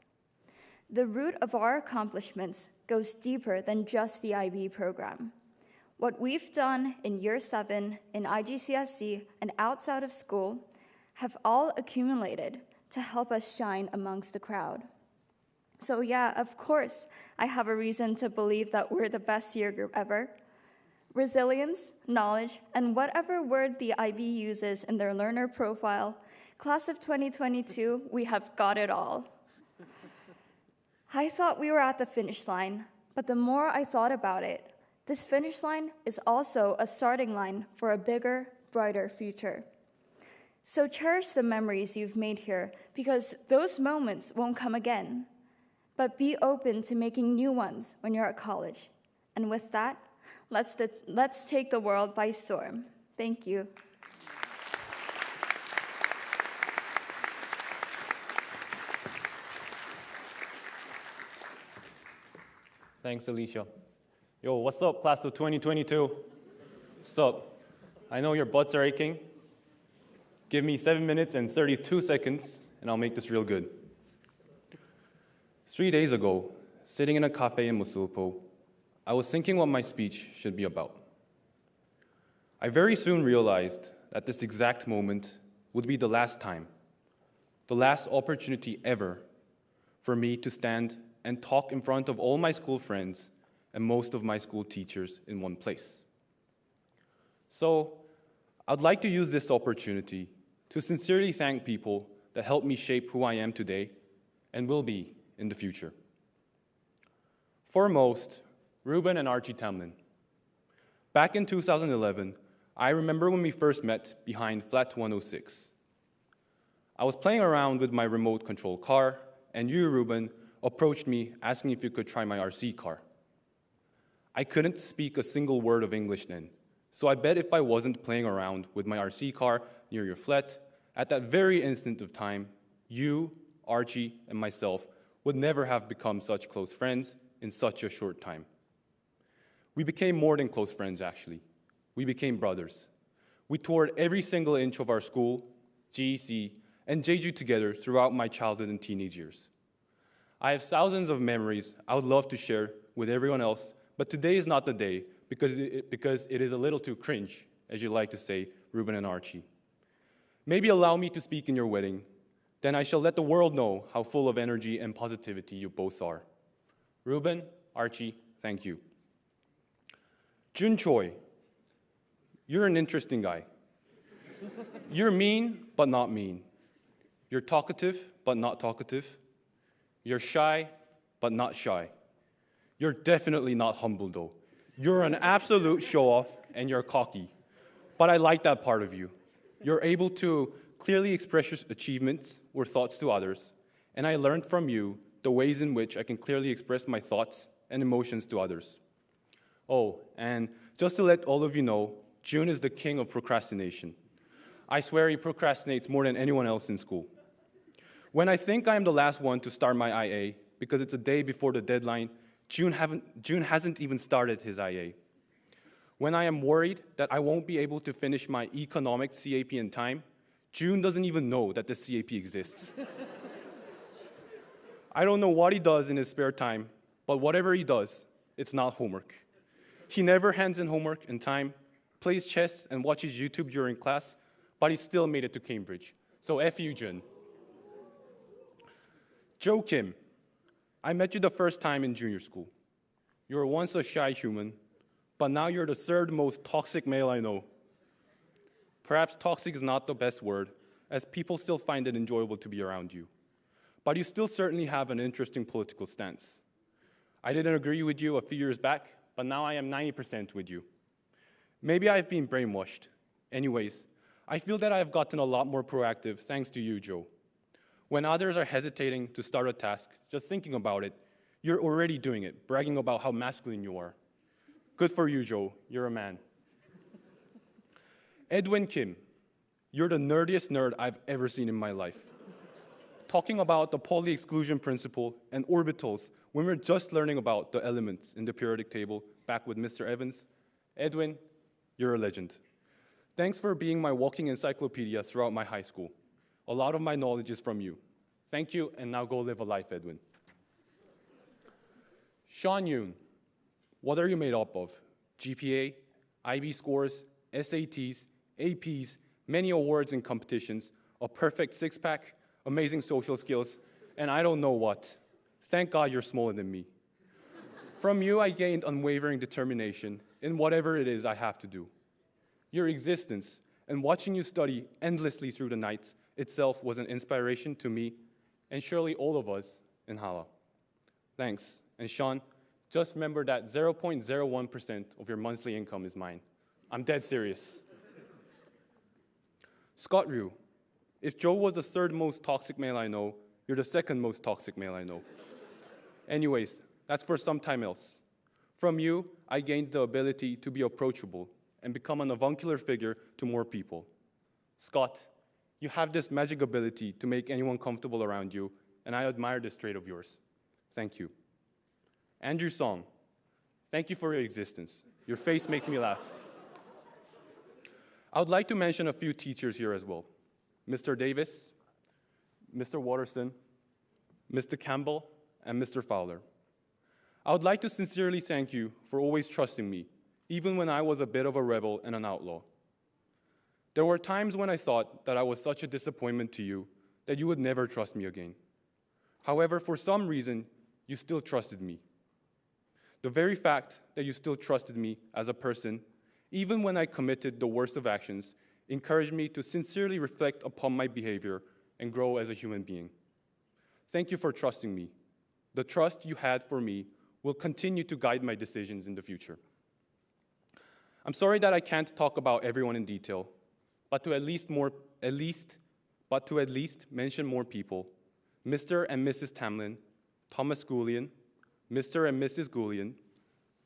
[SPEAKER 19] The root of our accomplishments goes deeper than just the IB program. What we've done in year 7, in IGCSE, and outside of school have all accumulated to help us shine amongst the crowd. So yeah, of course, I have a reason to believe that we're the best year group ever. Resilience, knowledge, and whatever word the IB uses in their learner profile, class of 2022, we have got it all. I thought we were at the finish line, but the more I thought about it, this finish line is also a starting line for a bigger, brighter future. So cherish the memories you've made here, because those moments won't come again. But be open to making new ones when you're at college. And with that, let's take the world by storm. Thank you.
[SPEAKER 20] Thanks, Alicia. Yo, what's up, class of 2022? What's up? I know your butts are aching. Give me 7 minutes and 32 seconds, and I'll make this real good. 3 days ago, sitting in a cafe in Musulpo, I was thinking what my speech should be about. I very soon realized that this exact moment would be the last time, the last opportunity ever for me to stand and talk in front of all my school friends and most of my school teachers in one place. So I'd like to use this opportunity to sincerely thank people that helped me shape who I am today and will be in the future. Foremost, Ruben and Archie Tamlin. Back in 2011, I remember when we first met behind Flat 106. I was playing around with my remote control car, and you, Ruben, approached me asking if you could try my RC car. I couldn't speak a single word of English then, so I bet if I wasn't playing around with my RC car near your flat, at that very instant of time, you, Archie, and myself would never have become such close friends in such a short time. We became more than close friends, actually. We became brothers. We toured every single inch of our school, GEC, and Jeju together throughout my childhood and teenage years. I have thousands of memories I would love to share with everyone else, but today is not the day because it is a little too cringe, as you like to say, Ruben and Archie. Maybe allow me to speak in your wedding, then I shall let the world know how full of energy and positivity you both are. Ruben, Archie, thank you. Jun Choi, you're an interesting guy. You're mean, but not mean. You're talkative, but not talkative. You're shy, but not shy. You're definitely not humble, though. You're an absolute show-off, and you're cocky. But I like that part of you. You're able to clearly express your achievements or thoughts to others, and I learned from you the ways in which I can clearly express my thoughts and emotions to others. Oh, and just to let all of you know, June is the king of procrastination. I swear he procrastinates more than anyone else in school. When I think I am the last one to start my IA, because it's a day before the deadline, June hasn't even started his IA. When I am worried that I won't be able to finish my economics CAP in time, June doesn't even know that the CAP exists. I don't know what he does in his spare time, but whatever he does, it's not homework. He never hands in homework in time, plays chess and watches YouTube during class, but he still made it to Cambridge. So F you, Jun. Joe Kim, I met you the first time in junior school. You were once a shy human, but now you're the third most toxic male I know. Perhaps toxic is not the best word, as people still find it enjoyable to be around you. But you still certainly have an interesting political stance. I didn't agree with you a few years back, but now I am 90% with you. Maybe I've been brainwashed. Anyways, I feel that I've gotten a lot more proactive thanks to you, Joe. When others are hesitating to start a task, just thinking about it, you're already doing it, bragging about how masculine you are. Good for you, Joe. You're a man. Edwin Kim, you're the nerdiest nerd I've ever seen in my life. Talking about the Pauli exclusion principle and orbitals when we're just learning about the elements in the periodic table back with Mr. Evans. Edwin, you're a legend. Thanks for being my walking encyclopedia throughout my high school. A lot of my knowledge is from you. Thank you, and now go live a life, Edwin. Sean Yoon, what are you made up of? GPA, IB scores, SATs, APs, many awards and competitions, a perfect six-pack, amazing social skills, and I don't know what. Thank God you're smaller than me. From you, I gained unwavering determination in whatever it is I have to do. Your existence and watching you study endlessly through the nights itself was an inspiration to me and surely all of us in Hala. Thanks. And Sean, just remember that 0.01% of your monthly income is mine. I'm dead serious. Scott Ryu, if Joe was the third most toxic male I know, you're the second most toxic male I know. Anyways, that's for some time else. From you, I gained the ability to be approachable and become an avuncular figure to more people. Scott, you have this magic ability to make anyone comfortable around you, and I admire this trait of yours. Thank you. Andrew Song, thank you for your existence. Your face makes me laugh. I would like to mention a few teachers here as well. Mr. Davis, Mr. Watterson, Mr. Campbell, and Mr. Fowler. I would like to sincerely thank you for always trusting me, even when I was a bit of a rebel and an outlaw. There were times when I thought that I was such a disappointment to you that you would never trust me again. However, for some reason, you still trusted me. The very fact that you still trusted me as a person, even when I committed the worst of actions, encouraged me to sincerely reflect upon my behavior and grow as a human being. Thank you for trusting me. The trust you had for me will continue to guide my decisions in the future. I'm sorry that I can't talk about everyone in detail, but to at least mention more people: Mr. and Mrs. Tamlin, Thomas Goulian, Mr. and Mrs. Goulian,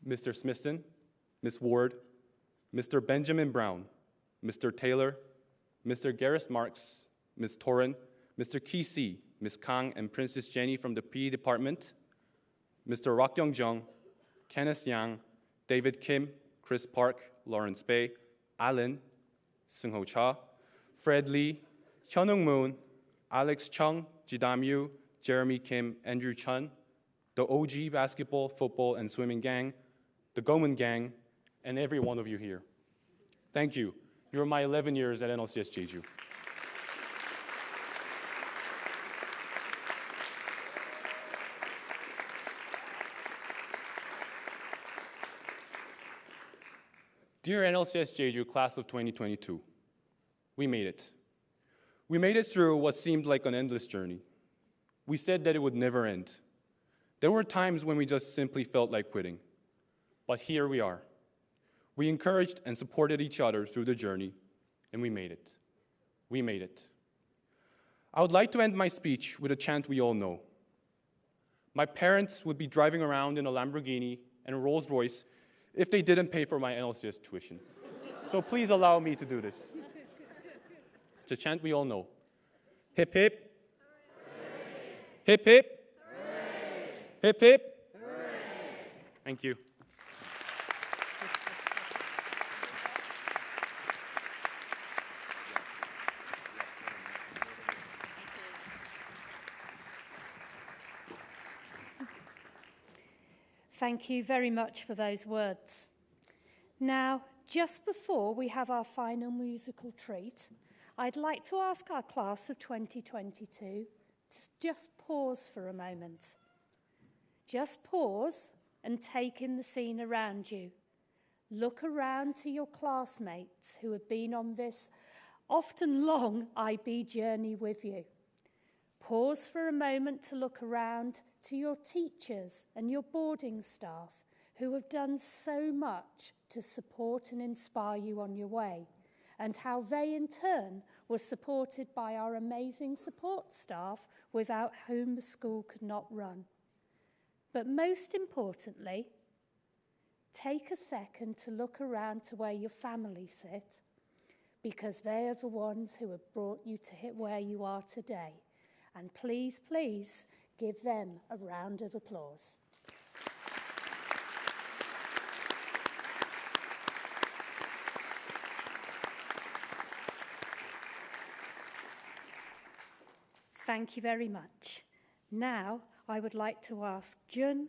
[SPEAKER 20] Mr. Smithson, Ms. Ward, Mr. Benjamin Brown, Mr. Taylor, Mr. Garris Marks, Ms. Torin, Mr. Kesey, Ms. Kang, and Princess Jenny from the PE department, Mr. Rock Young Jung, Kenneth Yang, David Kim, Chris Park, Lawrence Bay, Alan, Seung-ho Cha, Fred Lee, Hyunung Moon, Alex Chung, Jidam Yu, Jeremy Kim, Andrew Chun, the OG basketball, football, and swimming gang, the Goman gang, and every one of you here. Thank you. You were my 11 years at NLCS Jeju. Dear NLCS Jeju class of 2022, we made it. We made it through what seemed like an endless journey. We said that it would never end. There were times when we just simply felt like quitting. But here we are. We encouraged and supported each other through the journey, and we made it. We made it. I would like to end my speech with a chant we all know. My parents would be driving around in a Lamborghini and a Rolls Royce if they didn't pay for my NLCS tuition. So please allow me to do this. It's a chant we all know. Hip hip. Hooray. Hip hip. Hooray. Hip hip. Hooray. Thank you.
[SPEAKER 1] Thank you very much for those words. Now, just before we have our final musical treat, I'd like to ask our class of 2022 to just pause for a moment. Just pause and take in the scene around you. Look around to your classmates who have been on this often long IB journey with you. Pause for a moment to look around to your teachers and your boarding staff who have done so much to support and inspire you on your way, and how they in turn were supported by our amazing support staff without whom the school could not run. But most importantly, take a second to look around to where your family sit, because they are the ones who have brought you to where you are today. And please, please give them a round of applause. Thank you very much. Now, I would like to ask Jun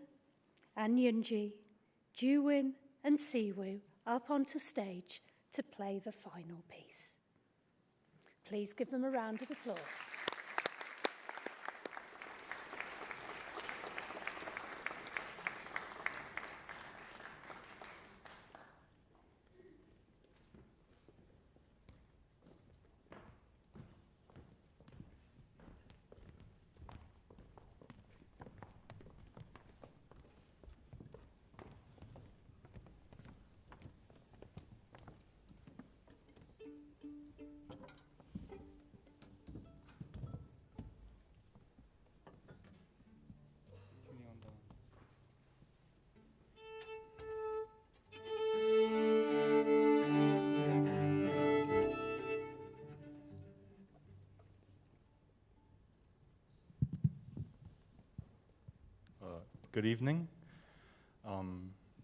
[SPEAKER 1] and Yunji, Juwin and Siwoo up onto stage to play the final piece. Please give them a round of applause.
[SPEAKER 19] Good evening.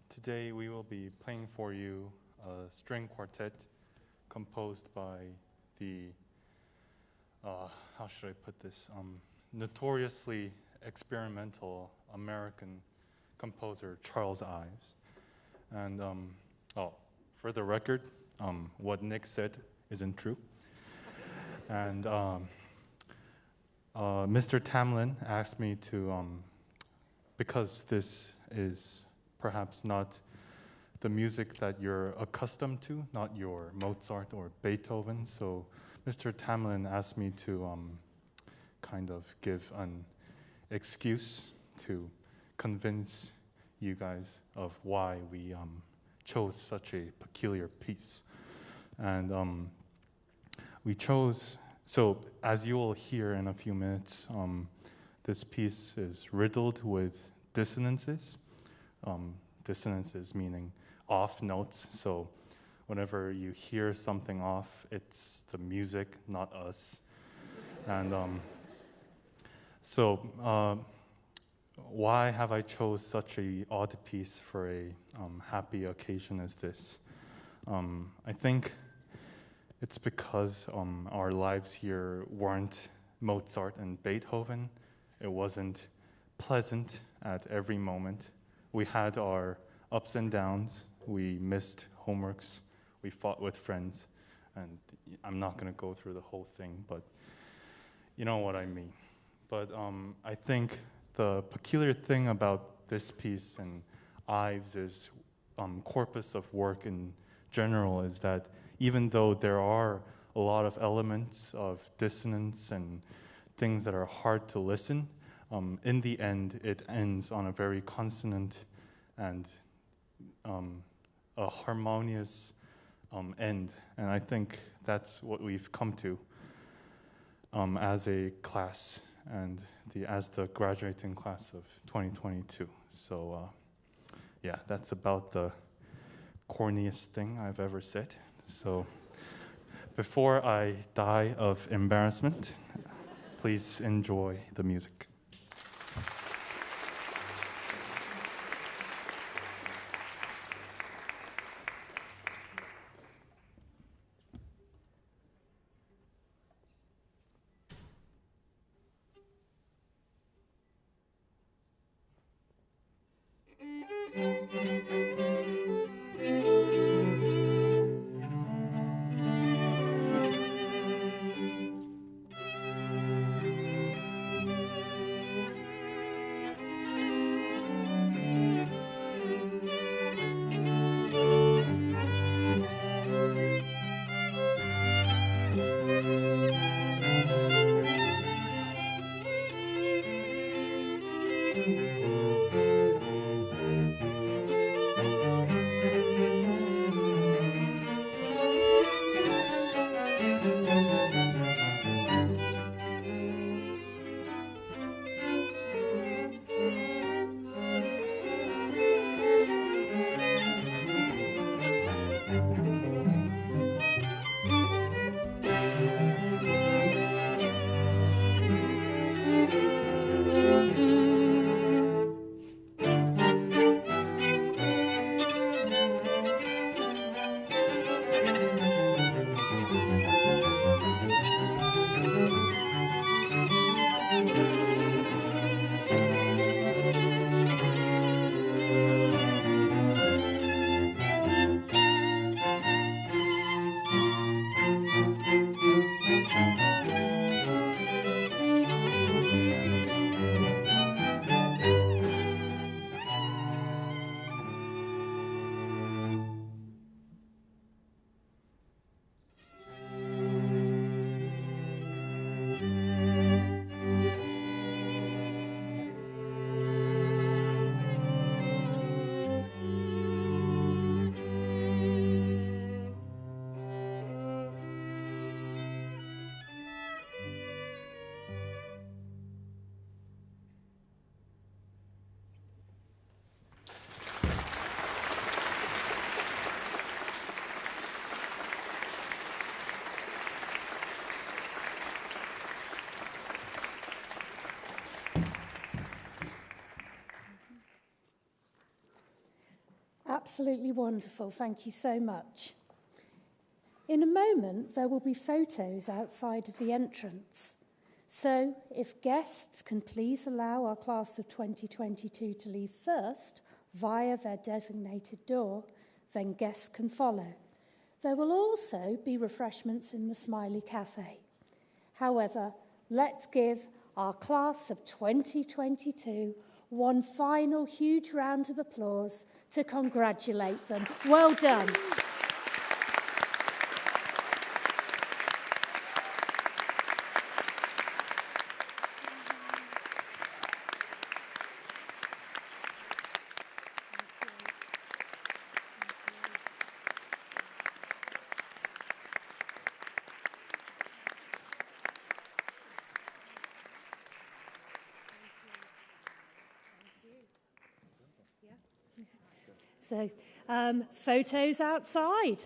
[SPEAKER 19] Today we will be playing for you a string quartet composed by the, how should I put this, notoriously experimental American composer Charles Ives. And for the record, what Nick said isn't true. And Mr. Tamlin asked me to, because this is perhaps not the music that you're accustomed to, not your Mozart or Beethoven, so Mr. Tamlin asked me to kind of give an excuse to convince you guys of why we chose such a peculiar piece. And we chose, so as you will hear in a few minutes, this piece is riddled with dissonances. Dissonances meaning off notes, so whenever you hear something off, it's the music, not us. And why have I chose such a odd piece for a happy occasion as this? I think it's because our lives here weren't Mozart and Beethoven. It wasn't pleasant at every moment. We had our ups and downs. We missed homeworks. We fought with friends. And I'm not going to go through the whole thing, but you know what I mean. But I think the peculiar thing about this piece and Ives' corpus of work in general is that even though there are a lot of elements of dissonance and things that are hard to listen, in the end, it ends on a very consonant and a harmonious end. And I think that's what we've come to as a class and as the graduating class of 2022. So yeah, that's about the corniest thing I've ever said. So before I die of embarrassment, please enjoy the music.
[SPEAKER 1] Absolutely wonderful. Thank you so much. In a moment, there will be photos outside of the entrance. So, if guests can please allow our class of 2022 to leave first via their designated door, then guests can follow. There will also be refreshments in the Smiley Cafe. However, let's give our class of 2022 one final huge round of applause to congratulate them. Well done. So, photos outside.